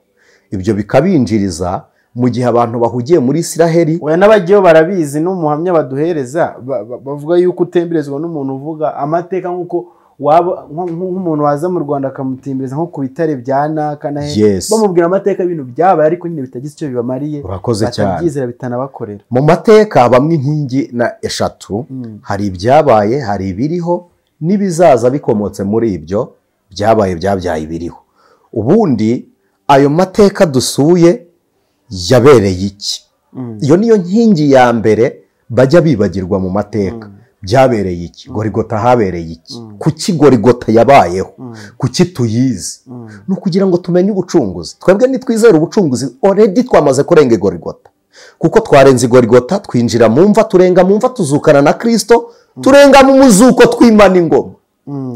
Ibyo bikabinjiriza mu gihe abantu bahugiye muri Isiraheli. Oya, n'abagiyeho barabizi, n'umuhamya baduhereza bavuga yuko utemberezwa n'umuntu uvuga amateka nk'uko nk'umuntu waza mu Rwanda akamutembereza nko ku bitare bya Naka na he, bamubwira amateka y'ibintu byabaye ariko nyine bitagize icyo bibamariye, batabyizera bitanabakorera. Mu mateka bamwe inkingi na eshatu, hari ibyabaye, hari ibiriho n'ibizaza bikomotse muri ibyo byabaye byabyaye ibiriho. Ubundi ayo mateka dusuye yabereye iki? Iyo niyo nkingi ya mbere bajya bibagirwa mu mateka. Byabereye iki? Gorigota habereye iki? Kuki Gorigota yabayeho? Kuki tuyizi? Ni ukugira ngo tumenye ubucunguzi. Twebwe nitwizera ubucunguzi already twamaze kurenga Gorigota, kuko twarenze Gorigota twinjira mu mva, turenga mu mva tuzukana na Kristo, turenga mu muzuko twimana ingoma.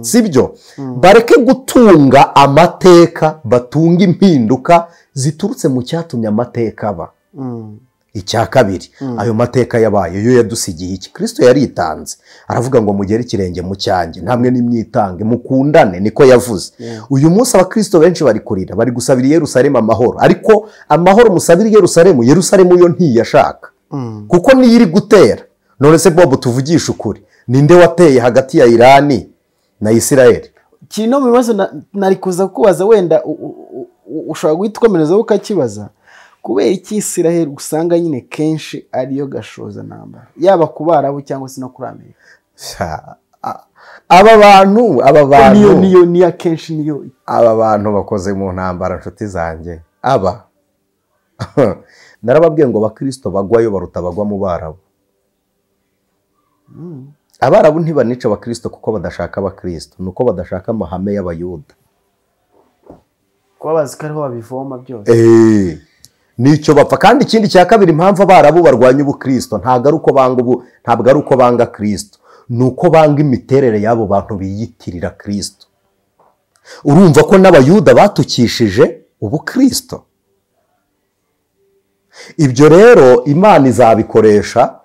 Sibyo? Bareke gutunga amateka, batunga impinduka ziturutse mu cyatumye amateka aba. Icya kabiri, ayo mateka yabaye yo yadusigiye iki? Kristo yaritanze, aravuga ngo mugere ikirenge mu cyanjye, ntamwe nimwitange, mukundane, niko yavuze. Uyu munsi abakristo benshi bari kurira, bari gusabira Yerusalemu amahoro, ariko amahoro musabira Yerusalemu yo ntiyashaka, kuko niyo iri gutera. None se Bobo, tuvugisha ukuri, ninde wateye hagati ya Irani na Isirayeli? Kino mu bibazo nari kuza kubaza, wenda ushobora guhita ukomerezaho ukakibaza. Kubera iki Isiraheli usanga nyine kenshi ariyo gashoza ntambara, yaba ku Barabu cyangwa se no kuri Amerika? aba bantu niyo kenshi niyo aba bantu bakoze mu ntambara, nshuti zanjye. Narababwiye ngo abakristo bagwayo baruta bagwa mu Barabu. Abarabu ntibanica abakristo kuko badashaka abakristo, nuko badashaka amahame y'Abayuda, kuba bazi ko ariho babivoma byose. Nicyo bapfa. Kandi ikindi cya kabiri, impamvu Abarabu barwanya ubukristo ntabwo ari uko banga Kristo, nuko banga imiterere y'abo bantu biyitirira Kristo. Urumva ko n'Abayuda batukishije ubukristo. Ibyo rero Imana izabikoresha.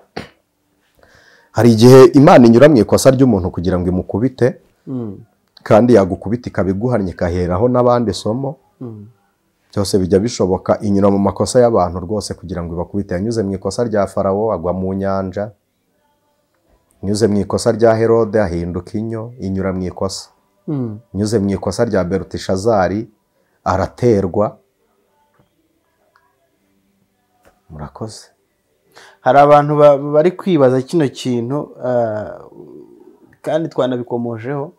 Hari igihe Imana inyura mu ikosa ry'umuntu kugira ngo imukubite, kandi yagukubita ikabiguhannye ikaheraho n'abandi somo. Byose bijya bishoboka. Inyura mu makosa y'abantu rwose kugira ngo ibakubite. Yanyuze mu ikosa rya Farawo agwa mu nyanja, inyuze mu ikosa rya Herode ahinduka inyo, inyura mu ikosa. Inyuze mu ikosa rya Beluteshazari araterwa. Murakoze. Hari abantu bari kwibaza kino kintu, kandi twanabikomojeho,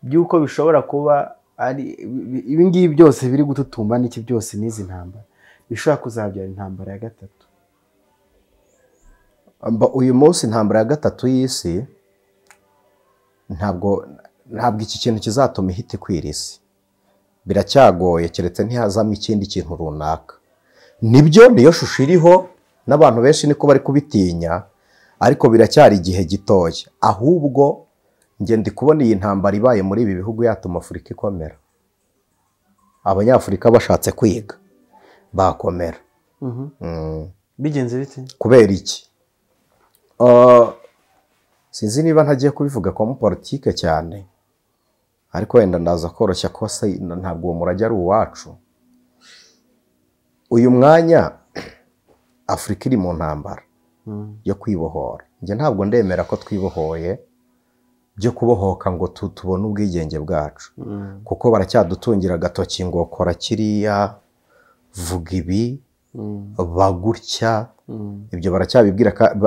by'uko bishobora kuba ari ibi ngibi byose biri gututumba n'iki byose n'izi ntambara, bishobora kuzabyara intambara ya gatatu? Uyu munsi intambara ya gatatu y'isi ntabwo iki kintu kizatuma ihita ikwira isi, biracyagoye keretse ntihazamo ikindi kintu runaka. Nibyo niyo shusho iriho n'abantu benshi niko bari kubitinya, ariko biracyari igihe gitoya. Ahubwo njye ndi kubona iyi ntambara ibaye muri ibi bihugu yatuma Afurika ikomera. Abanyafurika bashatse kwiga bakomera. Bigenze bite? Kubera iki? Sinzi niba ntagiye kubivuga kwa politike cyane, ariko wenda ndaza koroshya ko ntabwo uwo murage ari uwacu. Uyu mwanya Afurika iri mu ntambara yo kwibohora. Njye ntabwo ndemera ko twibohoye byo kubohoka ngo tubone ubwigenge bwacu, kuko baracyadutungira agatoki ngo kora kiriya, vuga ibi, bagutya. Ibyo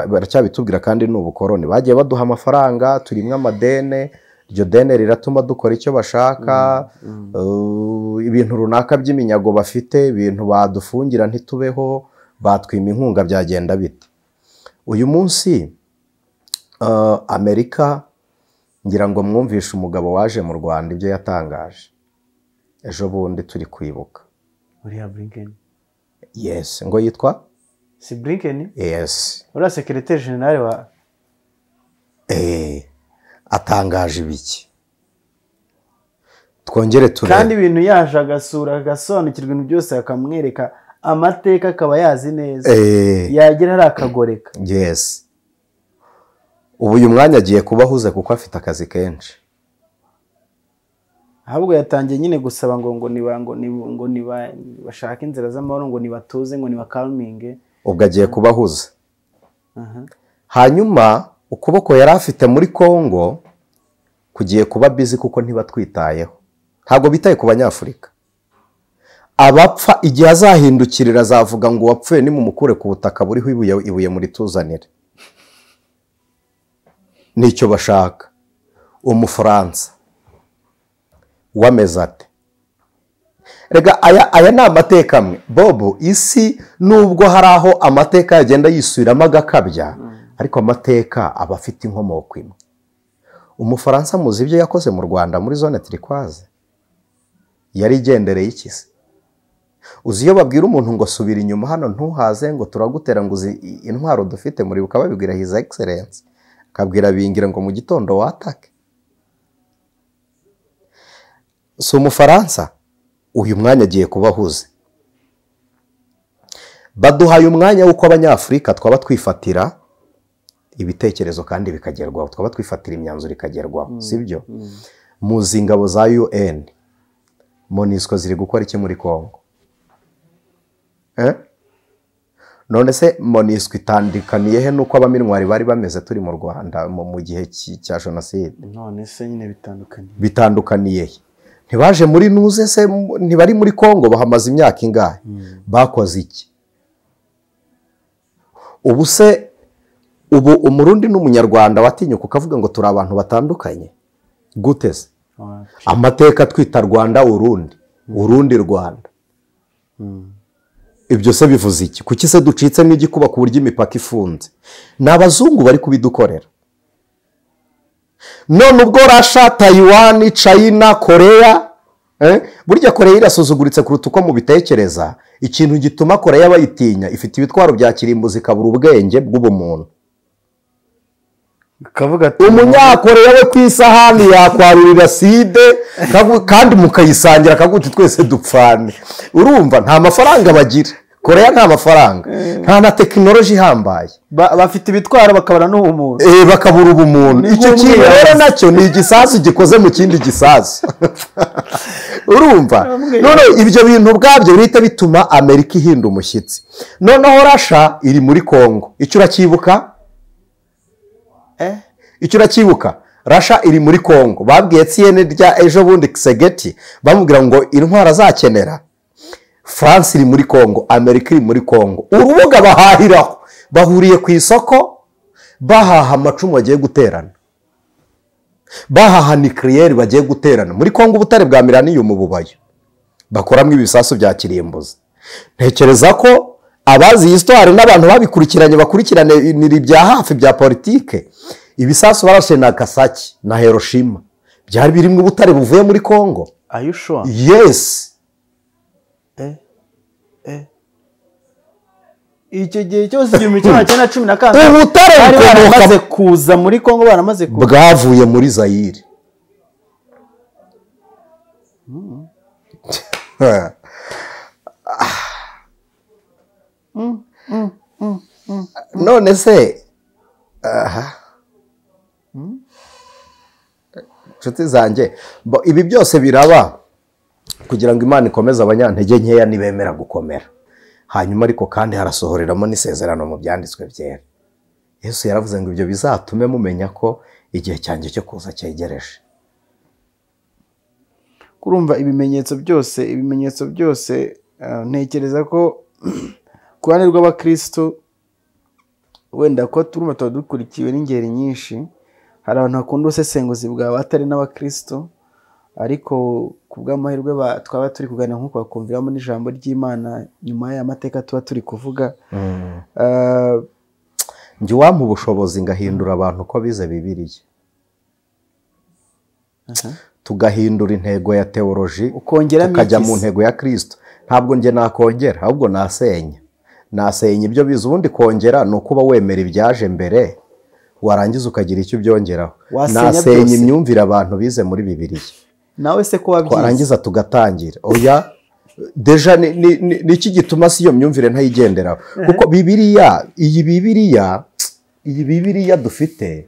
baracyabitubwira kandi ni ubukoroni. Bagiye baduha amafaranga, turimwe amadene, iryo dene riratuma dukora icyo bashaka, ibintu runaka by'iminyago bafite, ibintu badufungira ntitubeho, batwima inkunga, byagenda bite? Uyu munsi Amerika, ngira ngo mwumvishe umugabo waje mu Rwanda ibyo yatangaje ejo bundi turi kwibuka. Uriya Blinken? Yes. Ngo yitwa? Si Blinken? Yes. Uriya sekreteri generale wa... atangaje ibiki? Twongere turebe. Kandi ibintu yaje agasura agasobanukirwa ibintu byose, akamwereka amateka, akaba yazi neza. Yagira ari akagoreka. Yes. Ubu uyu mwanya agiye kuba ahuze kuko afite akazi kenshi. Ahubwo yatangiye nyine gusaba ngo bashaka inzira z'amahoro, ngo nibatuze, ngo nibakalminge. Ubwo agiye kuba ahuze. Hanyuma ukuboko yari afite muri Kongo kugiye kuba busy kuko ntibatwitayeho. Ntabwo bitaye ku Banyafurika. Abapfa igihe azahindukirira azavuga ngo wapfuye nimumukure ku butaka buriho ibuye muri tuzanire. Nicyo bashaka. Umufaransa wameze ate? Rega aya ni amateka amwe. Bobo, isi nubwo hari aho amateka yagenda yisubiramo agakabya, ariko amateka aba afite inkomoko imwe. Umufaransa muzi ibyo yakoze mu Rwanda muri zone turquoise? Yari igendereye iki se? Uzi iyo babwira umuntu ngo subira inyuma hano ntuhaze, ngo turagutera, ngo uzi intwaro dufite, muri bukaba babibwira His Excellence, akabwira bingira ngo mu gitondo watake. Si Umufaransa. Uyu mwanya agiye kuba ahuze. Baduhaye umwanya w'uko Abanyafurika twaba twifatira ibitekerezo kandi bikagerwaho, twaba twifatira imyanzuro ikagerwaho, sibyo? Muzi ingabo za UN MONUSCO ziri gukora iki muri Kongo? None se MONUSCO itandukaniye he nuko abaminwari bari bameze turi mu Rwanda mu gihe cya jenoside? None se nyine bitandukaniye he? Ntibaje muri nuze se, ntibari muri Kongo bahamaze imyaka ingahe? Bakoze iki? Ubu se umurundi n'umunyarwanda watinyuka ukavuga ngo turi abantu batandukanye gute se? Amateka twita Rwanda Urundi Rwanda. Ibyo se bivuze iki? Kuki se ducitse n'igikuba ku buryo imipaka ifunze? N'abazungu bari kubidukorera. None ubwo Russia, Taiwan, China, Korea, burya Korea irasuzuguritse kuruta uko mu bitekereza. Ikintu gituma Korea bayitinya, ifite ibitwaro bya kirimbuzi ikabura ubwenge bw'ubumuntu. Umunyakoreya we ku isahani yakwarurira side kandi mukayisangira akaguti twese dupfane. Urumva nta mafaranga bagira. Korea nta mafaranga, nta na tekinoloji ihambaye. Bafite ibitwaro bakabura n'ubumuntu. Bakabura ubumuntu. Icyo kintu rero nacyo ni igisasu gikoze mu kindi gisasu. Urumva? None ibyo bintu bwabyo bihita bituma Amerika ihinda umushyitsi. Noneho Russia iri muri Kongo. Icyo urakibuka? Icyo urakibuka? Russia iri muri Kongo. Babwiye CNN rya ejo bundi Kisegeti bamubwira ngo intwara azakenera. France iri muri Kongo, Amerika iri muri Kongo. Urubuga bahahiraho, bahuriye ku isoko, bahaha amacumu bagiye guterana, bahaha nucleaire bagiye guterana. Muri Kongo ubutare bwa Millennium bubayo, bakoramo ibisasu bya kirimbuzi. ntekereza ko abazi iyi histoire n'abantu babikurikiranye bakurikiranira ibya hafi bya politike, ibisasu barashe Nagasaki na Hiroshima byari birimo ubutare buvuye muri Congo. Are you sure? Yes. Icyo gihe cyose 1910 ubutare baramaze kuza muri Congo, baramaze kuza bwavuye muri Zaire. None se inshuti zanjye, ibi byose biraba kugira ngo Imana ikomeze abanyantege nkeya nibemera gukomera. Hanyuma ariko kandi harasohoreramo n'isezerano mu byanditswe byera. Yesu yaravuze ngo ibyo bizatume mumenya ko igihe cyanjye cyo kuza cyegereje. Kurumva ibimenyetso byose ntekereza ko ku ruhande rw'abakristo wenda ko turuma tuba dukurikiwe n'ingeri nyinshi, hari abantu bakunda ubusesenguzi bwawe atari n'abakristo, ariko ku bw'amahirwe twaba turi kuganira nk'uko bakumviramo n'ijambo ry'Imana nyuma y'amateka tuba turi kuvuga. Njye wampa ubushobozi ngahindura abantu ko bize Bibiliya, tugahindura intego ya teoloji tukajya mu ntego ya Kristo. Ntabwo njye nakongera, ahubwo nasenya ibyo bize. Ubundi kongera ni ukuba wemera ibyaje mbere warangiza ukagira icyo ubyongeraho. Nasenya imyumvire abantu bize muri Bibiliya. Nawe se ko wabyize warangiza tugatangira oya deja niki gituma si iyo myumvire ntayigenderaho, kuko iyi Bibiliya dufite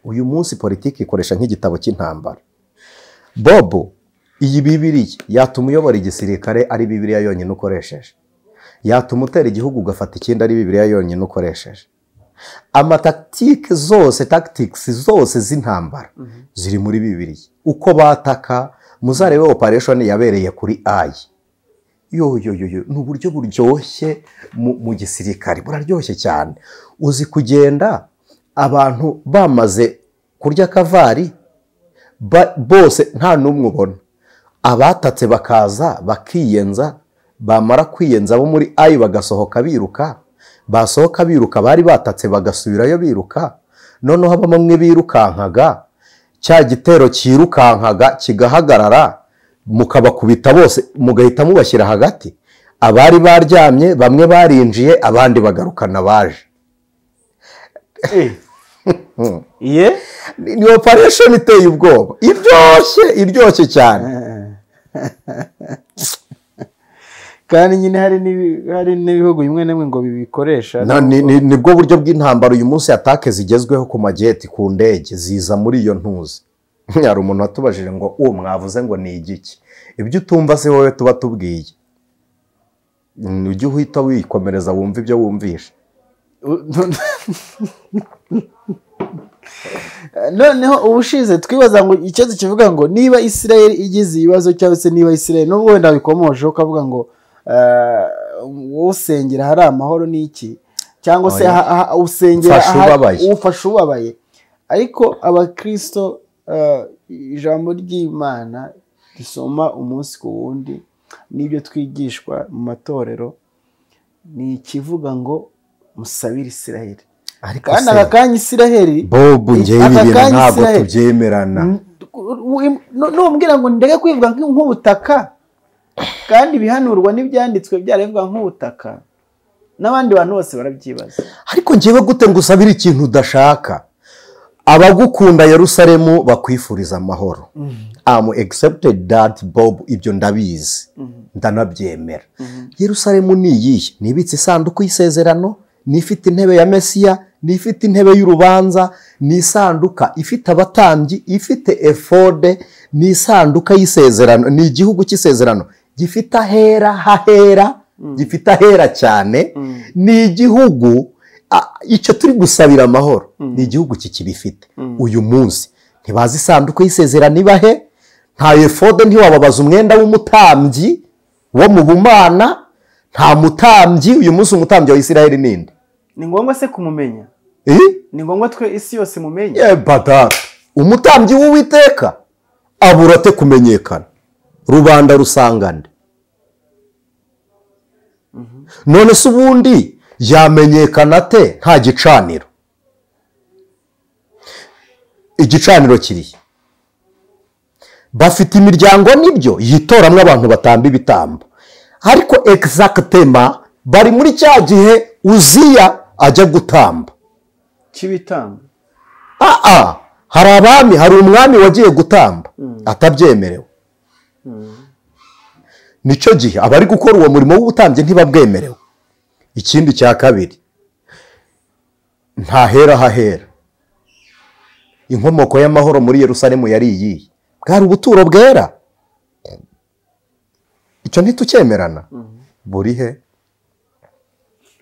uyu munsi politiki ikoresha nk'igitabo cy'intambara. Bobo, iyi Bibiliya yatuma uyobora igisirikare ari Bibiliya yonyine ukoresheje, yatuma utera igihugu ugafata ikindi ari Bibiliya yonyine ukoresheje. Tactics zose z'intambara ziri muri Bibiliya. Uko bataka muzarebe operation yabereye kuri Ai. Ni uburyo buryoshye mu gisirikare, buraryoshye cyane. Uzi kugenda abantu bamaze kurya kavari bose nta n'umwe ubona, abatatse bakaza bakiyenza, bamara kwiyenza bo muri Ai bagasohoka biruka, basohoka biruka bari batatse bagasubirayo biruka. Noneho bamwe birukankaga, cya gitero kirukankaga kigahagarara, mukabakubita bose mugahita mubashyira hagati. Abari baryamye bamwe barinjiye, abandi bagarukana baje. Ni operation iteye ubwoba, iryoshye cyane. Kandi nyine hari n'ibihugu bimwe n'imwe ngo bibikoresha. Nibwo buryo bw'intambara uyu munsi. Atake zigezweho ku majeti, ku ndege ziza muri iyo ntuzi. Hari umuntu watubajije ngo uwo mwavuze ngo ni igiki? Ibyo utumva se wowe tuba tubwiye, ujye uhita wikomereza wumva ibyo wumvisha. Noneho ubushize twibaza ngo ikibazo kivuga ngo niba Israel igize ibibazo cyangwa se niba Israel nubwo wenda bikomoje ukavuga ngo usengera hari amahoro n'iki, cyangwa se usengera ufasha ubabaye. Ariko abakristo ijambo ry'Imana dusoma umunsi ku wundi n'ibyo twigishwa mu matorero ni ikivuga ngo musabire Israel. Kandi aka kanya Israel Bobo ngewe ibintu ntabwo tubyemerana. Numbwira ngo ndege kwivuga nk'ubutaka kandi bihanurwa n'ibyanditswe byaravuga nk'ubutaka, n'abandi bantu bose barabyibaza. Ariko ngewe gute ngusabira ikintu udashaka? Abagukunda Yerusalemu bakwifuriza amahoro. I'm accepted that Bob, ibyo ndabizi ndanabyemera. Yerusalemu ni iyihe? Nibitse isanduku y'isezerano, nifite intebe ya Mesiya, nifite intebe y'urubanza, ni isanduka ifite abatambyi, ifite efode, ni isanduka y'isezerano, ni igihugu cy'isezerano gifite ahera, gifite ahera cyane. Ni igihugu icyo turi gusabira amahoro, ni igihugu kikibifite. Uyu munsi ntibazi isanduku y'isezerano ibahe, nta efode, ntiwababaza umwenda w'umutambyi wo mu bumana, nta mutambyi. Uyu munsi umutambyi wa Isiraheli ninde? Ni ngombwa se kumumenya? Ni ngombwa twe isi yose mumenye? Badara, umutambyi w'Uwiteka abura te kumenyekana, rubanda rusangane. none se ubundi yamenyekana ate nta gicaniro? Igicaniro kirihe? Bafite imiryango nibyo yitoramo abantu batamba ibitambo, ariko exactement bari muri cya gihe Uziya ajya gutamba cy'ibitambo. hari abami, hari umwami wagiye gutamba atabyemerewe. Nicyo gihe abari gukora uwo murimo w'ubutambyi ntibabwemerewe. Ikindi cya kabiri, ntahera hahera. Inkomoko y'amahoro muri Yerusalemu yari iyihe? Bwari ubuturo bwera. Icyo ntitucyemerana. Buri he?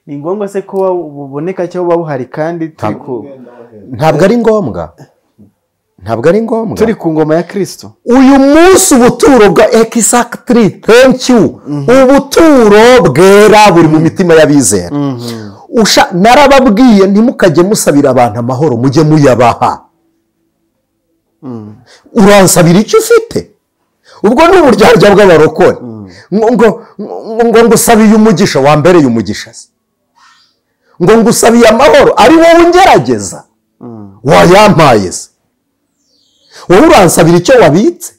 Ni ngombwa se ko buboneka cyo buba buhari kandi ntabwo ari ngombwa. Ntabwo ari ngombwa. Turi ku ngoma ya Kristo. Uyu munsi ubuturo bwa exactly, thank you. Ubuturo bwera buri mu mitima y'abizera. Narababwiye ntimukajye musabira abantu amahoro, mujye muyabaha. Uransabira icyo ufite? Ubwo ni uburyarya bw'abarokore. ngo ngusabiye umugisha, wambereye umugisha se. Ngo ngusabiye amahoro, ari wowe ungerageza. Wayampaye se. Wowe uransabira icyo wabitse?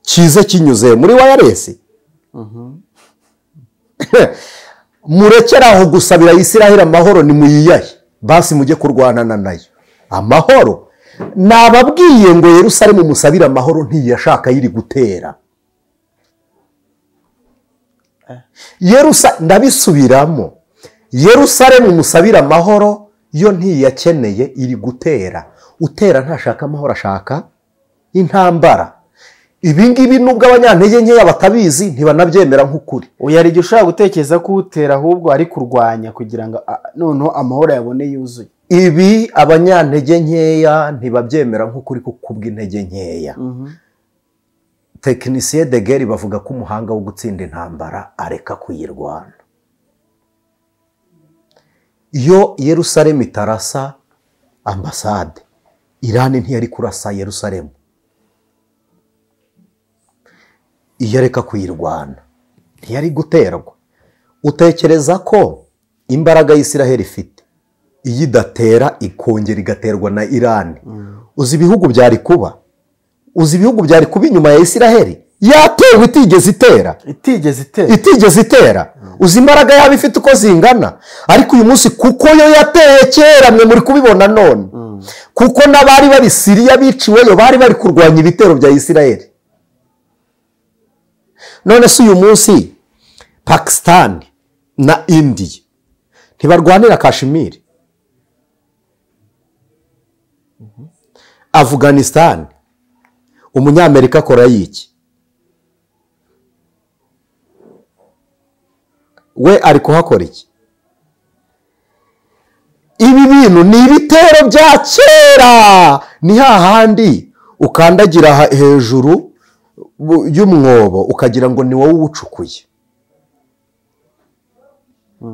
Kize kinyuze muri wireless. Murekera aho gusabira Isiraheli amahoro, ni muyiyahe basi mujye kurwanana nayo. Amahoro nababwiye ngo Yerusalemu musabira amahoro, ntiyashaka yiri gutera. Ndabisubiramo, Yerusalemu musabira amahoro yo ntiyakeneye iri gutera. Utera ntashaka amahoro, ashaka intambara. Ibi ngibi nubwo abanyantege nkeya batabizi ntibanabyemera nk'ukuri. Uyari igihe ushaka gutekereza ko utera ahubwo ari kurwanya kugira ngo noneho amahoro yabone yuzuye. Ibi abanyantege nkeya ntibabyemera nk'ukuri kuko bw'intege nkeya. Tekinisiye de guerre bavuga ko umuhanga wo gutsinda intambara areka kuyirwana. Iyo Yerusalemu itarasa ambasade, Irani ntiyari kurasa Yerusalemu. Iyo areka kuyirwana ntiyari guterwa. Utekereza ko imbaraga y'Isiraheli ifite iyo idatera ikongera igaterwa na Irani, uzi ibihugu byari kuba? Uzi ibihugu byari kuba inyuma ya Isiraheli? Yatewe itigeze itera. Uzi imbaraga yaba ifite uko zingana? Ariko uyu munsi kuko yo yateye kera, mwe muri kubibona none. Kuko n'abari bari Siriya biciweyo bari bari kurwanya ibitero bya Isiraheli. None se uyu munsi Pakistan na India ntibarwanira Kashmir? Afghanistan umunyamerika akora yiki? We ari kuhakora iki? Ibi bintu ni ibitero bya kera. Ni hahandi ukandagira hejuru y'umwobo ukagira ngo ni wowe uwucukuye.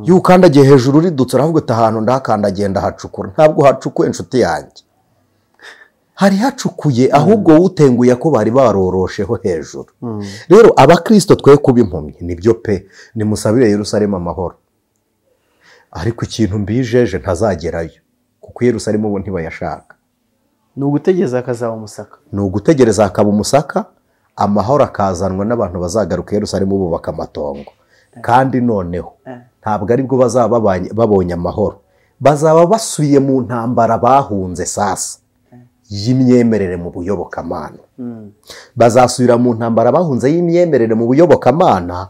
Iyo ukandagiye hejuru uridutse uravuga ati ahantu ndahakandagiye ndahacukura. Ntabwo hacukuye inshuti yanjye, hari hacukuye, ahubwo utenguye ko bari barorosheho hejuru. Rero abakristo twe kuba impumyi nibyo pe, nimusabire Yerusalemu amahoro. Ariko ikintu mbijeje ntazagerayo kuko Yerusalemu bo ntibayashaka. Ni ugutegereza akazaba umusaka. Ni ugutegereza akaba umusaka, amahoro akazanwa n'abantu bazagaruka Yerusalemu bubaka amatongo. Kandi noneho ntabwo aribwo bazaba babonye amahoro, bazaba basubiye mu ntambara bahunze sasa y'imyemerere mu buyobokamana. Bazasubira mu ntambara bahunze y'imyemerere mu buyobokamana,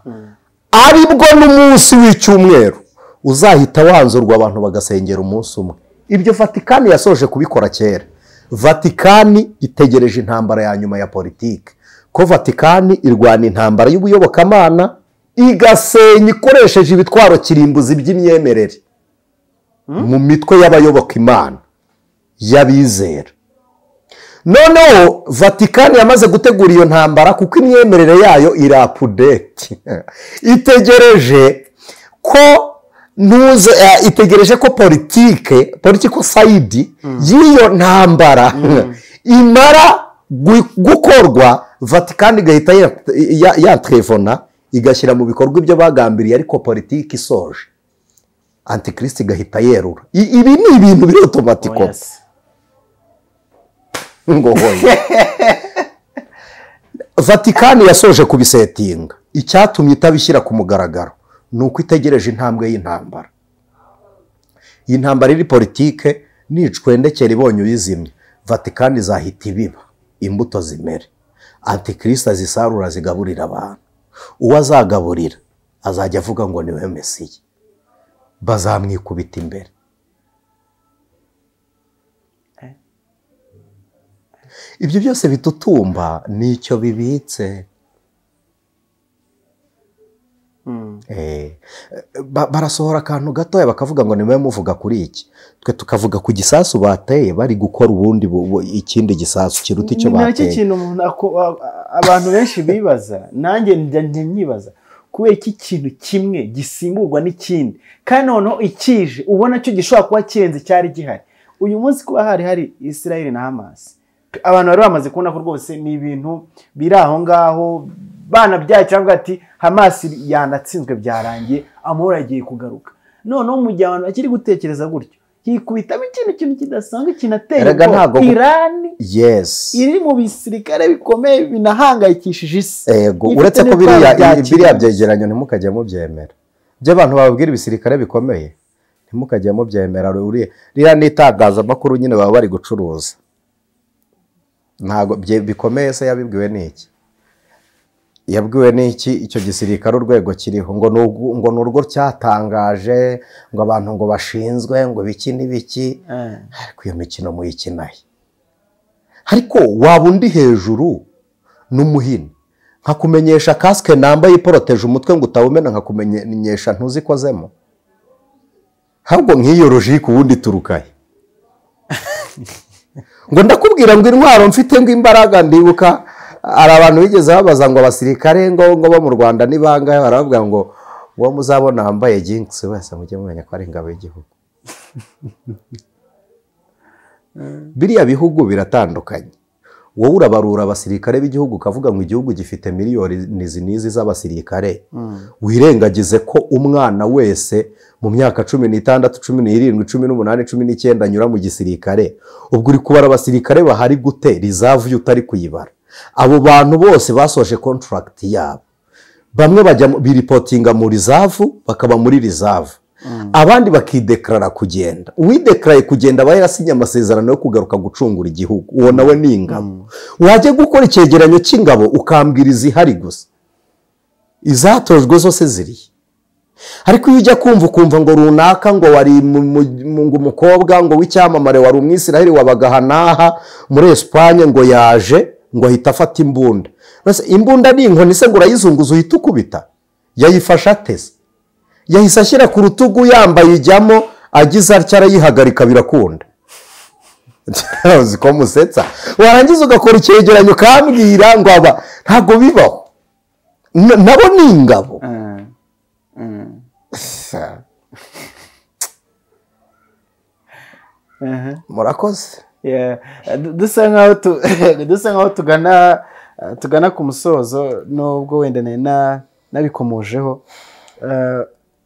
aribwo n'umunsi w'icyumweru uzahita wanzurwa abantu bagasengera umunsi umwe. Ibyo Vatikani yasoje kubikora kera. Vatikani itegereje intambara ya nyuma ya politiki, ko Vatikani irwana intambara y'ubuyobokamana igasenya ikoresheje ibitwaro kirimbuzi by'imyemerere mu mitwe y'abayoboka Imana y'abizera. Noneho Vatikani yamaze gutegura iyo ntambara kuko imyemerere yayo iri update. Itegereje ko politiko sayidi y'iyo ntambara imara gukorwa, Vatikani igahita yatrevona igashyira mu bikorwa ibyo bagambiriye, ariko politiki isoje antikristo igahita yerura. Ibi ni ibintu biri otomatiko ngo hoye. Vatikani yasoje kubisetinga, icyatumye itabishyira ku mugaragaro ni uko itegereje intambwe y'intambara. Iyi ntambara iri politike nicwendekera ibonye uyizimye, Vatikani izahita ibiba imbuto zimere, antikristo azisarura zigaburira abantu. Uwo azagaburira azajya avuga ngo niwe Mesiya, bazamwikubita imbere. Ibyo byose bitutumba nicyo bibitse. Barasohora akantu gatoya bakavuga ngo niwe muvuga kuri iki, twe tukavuga ku gisasu bateye bari gukora ubundi ikindi gisasu kiruta icyo bateye. Nacyo kintu abantu benshi bibaza, nanjye njya nyibaza, kubera iki kintu kimwe gisimburwa n'ikindi, kandi noneho ikije ubona cyo gishobora kuba kirenze cyari gihari. Uyu munsi kuba hari Israel na Hamas, abantu bari bamaze kubona ko rwose ni ibintu biri aho ngaho, bana byacyo bavuga ati Hamas yanatsinzwe byarangiye, amahoro agiye kugaruka. Noneho mu gihe abantu bakiri gutekereza gutyo, hikubitamo ikintu kidasanzwe kinateye ubwoba. Iran iri mu bisirikare bikomeye binahangayikishije isi. Uretse ko biriya byegeranyo ntimukajya mubyemera, by'abantu bababwira ibisirikare bikomeye ntimukajya mubyemera. Ririya ni itangazamakuru nyine baba bari gucuruza, ntabwo bikomeye. Se yabibwiwe n'iki? Yabwiwe n'iki icyo gisirikare urwego kiriho? Ngo ni urwo cyatangaje ngo abantu ngo bashinzwe ngo biki n'ibiki. Ariko iyo mikino muyikinahe? Ariko waba undi hejuru n'umuhini, nkakumenyesha kasike nambaye iporoteje umutwe ngo utawumena, nkakumenyesha ntuzikozemo. Ahubwo nk'iyo logike ubundi turukaye. Ngo ndakubwira ngo intwaro mfite ngo imbaraga, ndibuka hari abantu bigeze babaza ngo abasirikare ngo bo mu Rwanda ni bangahe, baravuga ngo uwo muzabona wambaye jinx wese mujye mumenya ko ari ingabo y'igihugu. Biriya bihugu biratandukanye. Wowe urabarura abasirikare b'igihugu ukavuga ngo igihugu gifite miliyoni n'izi z'abasirikare, wirengagize ko umwana wese mu myaka 16, 17, 18, 19 anyura mu gisirikare. Ubwo uri kubara abasirikare bahari gute rizavu utari kuyibara? Abo bantu bose basoje contract yabo, bamwe bajya biripotinga muri rizavu bakaba muri rizavu, abandi bakideklara kugenda. Uwidekaraye kugenda aba yarasinye amasezerano yo kugaruka gucungura igihugu, uwo nawe ni ingabo. Wajye gukora icyegeranyo cy'ingabo ukambwira izihari gusa, izatojwe zose ziri. Ariko iyo ujya ukumva ngo runaka ngo wari umukobwa ngo w'icyamamare wari umwisiraheli wabaga hanaha muri Espagne ngo yaje ngo ahita afata imbunda. Imbunda ni inkoni se ngo urayizunguza uhita ukubita? Yayifasha atese? Yahise ashyira ku rutugu yambaye ijyamo, agize atya arayihagarika birakunda. Uzi ko musetsa? Warangiza ugakora icyegeranyo ukambwira ngo aba ntabwo bibaho, nabo ni ingabo. Murakoze. Dusa nkaho tugana ku musozo, nubwo wenda nabikomojeho.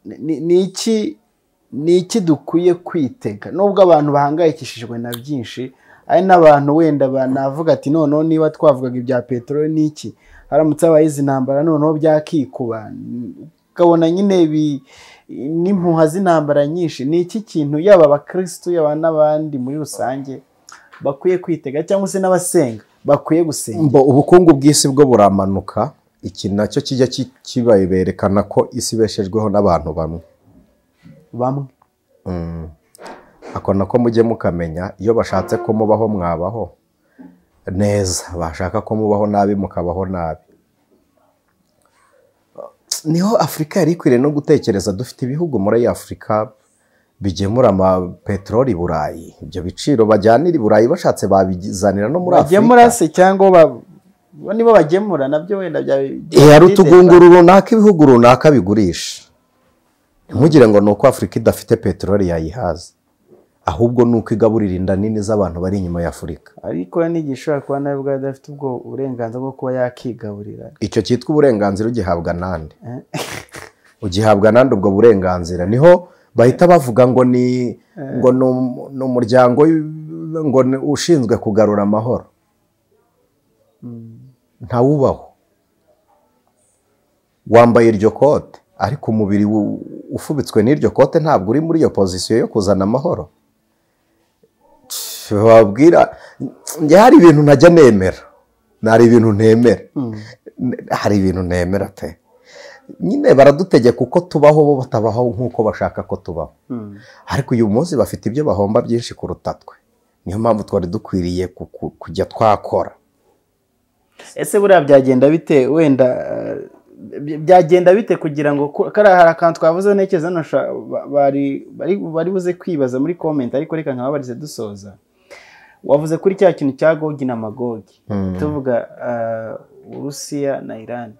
Ni iki dukwiye kwitega nubwo abantu bahangayikishijwe na byinshi? Ari n'abantu wenda banavuga ati noneho niba twavugaga ibya peteroli n'iki, haramutse habaye izi ntambara noneho byakikuba, ukabona nyine n'impuha z'intambara nyinshi. Ni iki kintu yaba abakristo yaba n'abandi muri rusange bakwiye kwitega, cyangwa se n'abasenga bakwiye gusenga? Ubukungu bw'isi bwo buramanuka, iki nacyo kijya kiberekana ko isi ibeshejweho n'abantu bamwe. Ako nako mujye mukamenya, iyo bashatse ko mubaho mwabaho neza, bashaka ko mubaho nabi mukabaho nabi. Niho Afurika yari ikwiriye no gutekereza. Dufite ibihugu muri Afurika bigemura peteroli i Burayi, ibyo biciro bajyanira i Burayi bashatse babizanira no muri Afurika. Bagemura se cyangwa nibo bagemura nabyo wenda hari utugunguru runaka ibihugu runaka bigurisha. Ntimugire ngo ni uko Afurika idafite peteroli yayihaza. ahubwo ni uko igaburira inda nini z'abantu bari inyuma ya Afurika. ariko nigishobora kuba nawe ubwo adafite ubwo uburenganzira bwo kuba yakigaburira. Icyo cyitwa uburenganzira ugihabwa nande? Ugihabwa nande ubwo burenganzira? Niho bahita bavuga ngo ni umuryango ngo ushinzwe kugarura amahoro. Ntawubaho. Wambaye iryo kote ariko umubiri ufubitswe n'iryo kote ntabwo uri muri iyo pozisiyo yo kuzana amahoro. Babwira njye hari ibintu ntajya nemera, hari ibintu ntemera, hari ibintu ntemera pe. Nyine baradutegeka uko tubaho, bo batabaho nk'uko bashaka ko tubaho. Ariko uyu munsi bafite ibyo bahomba byinshi kuruta twe. Niyo mpamvu twari dukwiriye kujya twakora. Ese buriya byagenda bite wenda byagenda bite kugira ngo hari akantu twavuze ntekereza bari buze kwibaza muri comment, ariko reka nkababarize dusoza. Wavuze kuri cya kintu cya Gogi na Magogi, tuvuga Urusiya na Iran.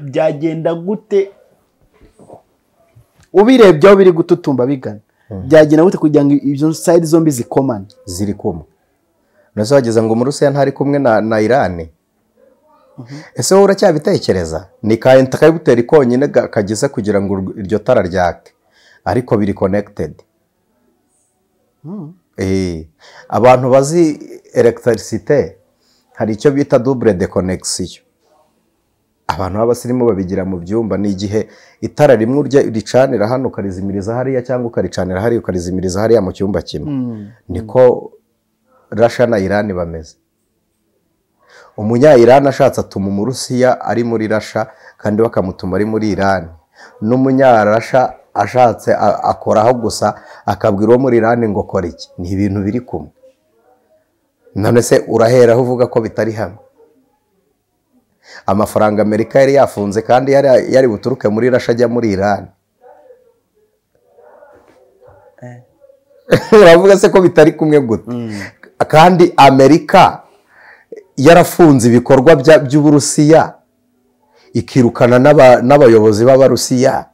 Byagenda gute ubirebye aho biri gututumba bigana? Byagenda gute kugira ngo izo side zombi zikomane? Ziri kumwe. Nose wageza ngo mu Rusiya ntari kumwe na Iran. Ese wowe uracyabitekereza? Ni ka interrupteur konyine kagize kugira ngo iryo tara ryake, ariko biri connected. Abantu bazi electricité hari icyo bita double déconnexion. Abantu b'abasirimu babigira mu byumba. Ni igihe itara rimwe urya ricanira hano ukarizimiriza hariya, cyangwa ukaricanira hariya ukarizimiriza hariya mu cyumba kimwe. Niko Russia na Iran bameze. Umunya-Iran ashatse atuma Umurusiya ari muri Russia kandi bakamutuma ari muri Iran. N'umunya-Russia ashatse akoraho gusa akabwira uwo muri Iran ngo kora iki. Ni ibintu biri kumwe. None se uraheraho uvuga ko bitari hamwe? Amafaranga Amerika yari yafunze kandi yari buturuke muri Russia ajya muri Iran. Uravuga se ko bitari kumwe gute? Kandi Amerika yarafunze ibikorwa by'Uburusiya ikirukana n'abayobozi b'Abarusiya.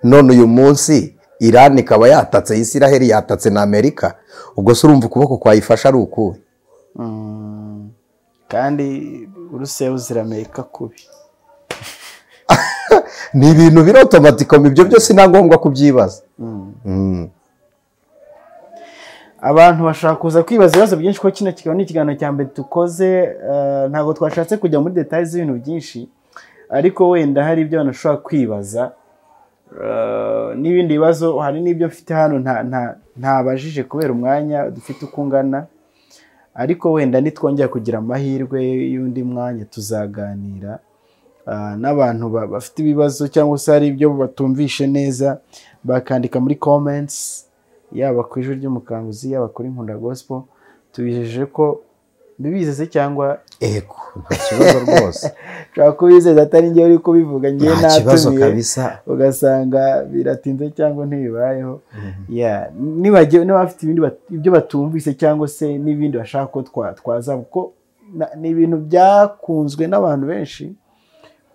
None uyu munsi Iran ikaba yatatse, Israel yatatse na Amerika. Ubwo se urumva ukuboko kwayifasha ari ukuwe? Kandi Urusiya buzira Amerika kubi. Ni ibintu biri automatically, ibyo byose nta ngombwa kubyibaza. Abantu bashaka kuza kwibaza ibibazo byinshi ko kino kikaba ni ikiganiro cya mbere tukoze. Ntabwo twashatse kujya muri details z'ibintu byinshi, ariko wenda hari ibyo abantu bashobora kwibaza n'ibindi bibazo. Hari n'ibyo mfite hano ntabajije kubera umwanya dufite uko ungana, ariko wenda nitwongera kugira amahirwe y'undi mwanya tuzaganira n'abantu bafite ibibazo, cyangwa se hari ibyo batumvishe neza bakandika muri comments, yaba ku Ijwi ry'Umukanguzi, yaba kuri Nkunda Gospel. Tubijeje ko bibizeze cyangwa ego nta kibazo rwose. Nshaka kubizeza atari njye uri kubivuga, njye natumiye ugasanga biratinze cyangwa ntibibayeho. Niba bafite ibyo batumvise cyangwa se n'ibindi bashaka ko twaza, kuko ni ibintu byakunzwe n'abantu benshi.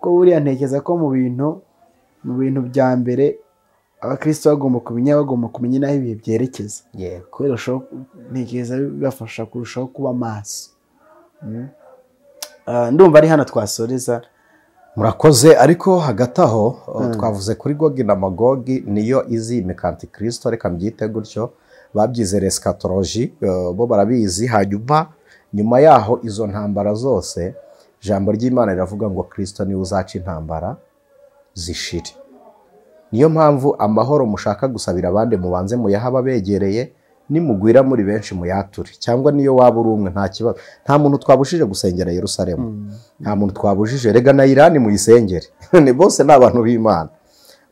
Ko buriya ntekereza ko mu bintu bya mbere abakristo bagomba kumenya n'aho ibihe byerekeza. Kubera ntekereza bibafasha kurushaho kuba maso. Ndumva ari hano twasoreza. Murakoze. Ariko hagati aho twavuze kuri Gogi na Magogi, niyo izimika Antikristo, reka mbyite gutyo. Babyize eschatology, bo barabizi. Nyuma yaho izo ntambara zose, ijambo ry'Imana riravuga ngo Kristo niwe uzaca intambara zishire. Niyo mpamvu amahoro mushaka gusabira abandi mubanze muyaha ababegereye, nimugwira muri benshi muyature. Cyangwa niyo waba uri umwe nta kibazo. Nta muntu twabujije gusengera Yerusalemu, nta muntu twabujije. Rega na Iran muyisengere. Ni bose n'abantu b'Imana.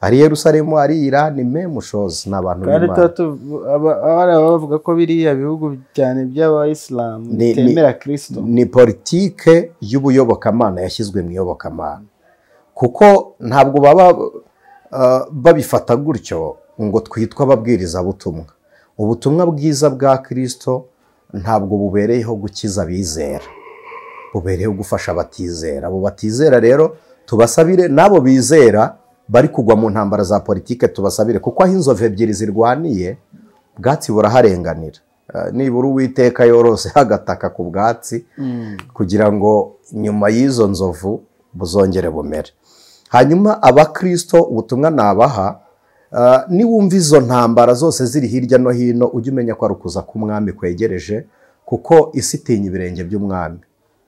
Ari Yerusalemu, ari Iran, mushoze n'abantu b'Imana. Kandi bavuga ko biriya bihugu cyane by'Abayisilamu bitemera Kristo. Ni politike y'ubuyobokamana yashyizwe mu iyobokamana, kuko ntabwo baba babifata gutyo ngo twitwa ababwiriza butumwa. Ubutumwa bwiza bwa Kristo ntabwo bubereyeho gukiza abizera, bubereyeho gufasha abatizera. Abo batizera rero tubasabire, nabo bizera bari kugwa mu ntambara za politike tubasabire, kuko aho inzovu ebyiri zirwaniye ubwatsi buraharenganira. Nibura Uwiteka yorose agataka ku bwatsi kugira ngo nyuma y'izo nzovu buzongere bumere. Hanyuma abakristo ubutumwa nabaha, niwumva izo ntambara zose ziri hirya no hino ujye umenya ko ari ukuza k'umwami kwegereje, kuko isi itinya ibirenge by'umwami.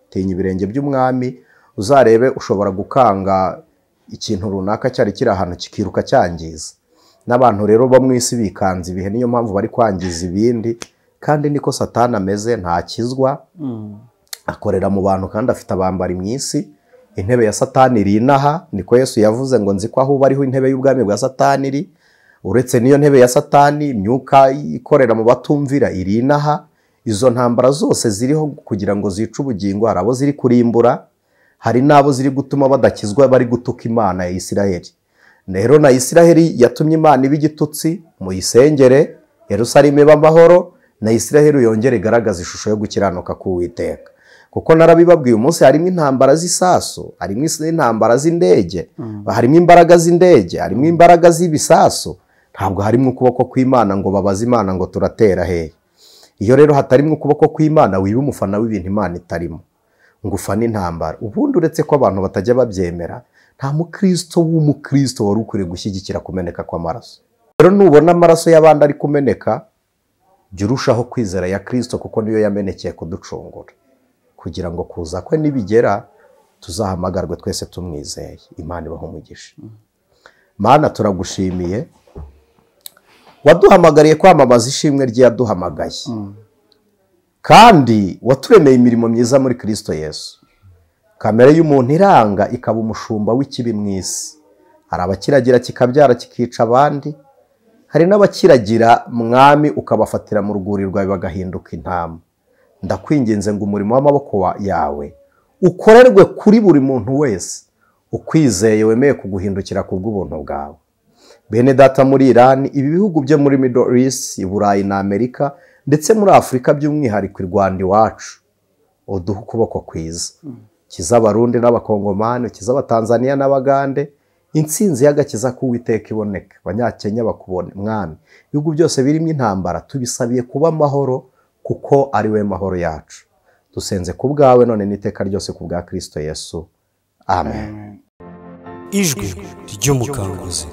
Tinya ibirenge by'umwami, uzarebe ushobora gukanga ikintu runaka cyari kiri ahantu kikiruka cyangiza. N'abantu rero bo mu isi bikanze ibihe, niyo mpamvu bari kwangiza ibindi, kandi niko Satani ameze, ntakizwa, akorera mu bantu kandi afite abambari mu isi. Intebe ya Satani iri inaha, niko Yesu yavuze ngo nzi ko aho bariho intebe y'ubwami bwa Satani iri. Uretse niyo ntebe ya Satani, imyuka ikorera mu batumvira iri inaha. Izo ntambara zose ziriho kugira ngo zice ubugingo, hari abo ziri kurimbura, hari n'abo ziri gutuma badakizwa bari gutuka Imana ya Isiraheli. Rero na Isiraheli yatumye Imana iba igitutsi, muyisengere, Yerusalemu ibe amahoro, na Isiraheli yongere igaragaza ishusho yo gukiranuka k'Uwiteka. Kuko narabibabwiye, umunsi harimo intambara z'isasu, harimo intambara z'indege, harimo imbaraga z'indege, harimo imbaraga z'ibisasu, ntabwo harimo ukuboko kw'Imana ngo babaze Imana ngo turatera hehe. Iyo rero hatarimo ukuboko kw'Imana, wiba umufana w'ibintu Imana itarimo, ngo ufane intambara. Ubundi uretse ko abantu batajya babyemera, nta mukristo w'umukristo wari ukwiriye gushyigikira kumeneka kw'amaraso. Rero nubona amaraso y'abandi ari kumeneka, jya urushaho kwizera ya Kristo, kuko niyo yamenekeye kuducungura, kugira ngo kuza kwe nibigera tuzahamagarwe twese tumwizeye. Imana ibahe umugisha. Mana, turagushimiye, waduhamagariye kwamamaza ishimwe ry'yaduhamagaye, kandi waturemeye imirimo myiza muri Kristo Yesu. Kamere y'umuntu iranga ikaba umushumba w'ikibi mu isi. Hari abakiragira kikabyara kikica abandi, hari n'abakiragira mwami ukabafatira mu rwuri rwawe bagahinduka intama. Ndakwinginze ngo umurimo w'amaboko yawe ukorerwe kuri buri muntu wese ukwizeye, wemeye kuguhindukira ku bw'ubuntu bwawe. Bene data muri Iran, ibi bihugu byo muri Middle East, i Burayi na Amerika, ndetse muri Afurika by'umwihariko i Rwanda iwacu, uduhe ukuboko kwiza. Kiza Abarundi n'Abakongomani, kiza Abatanzania n'Abagande, intsinzi y'agakiza k'Uwiteka iboneke. Abanyakenya bakubone mwami. Ibihugu byose birimo intambara tubisabiye kuba amahoro, kuko ari we mahoro yacu. Dusenze ku bwawe none n'iteka ryose ku bwa Kristo Yesu. Amen. Ijwi ry'umukanguzi.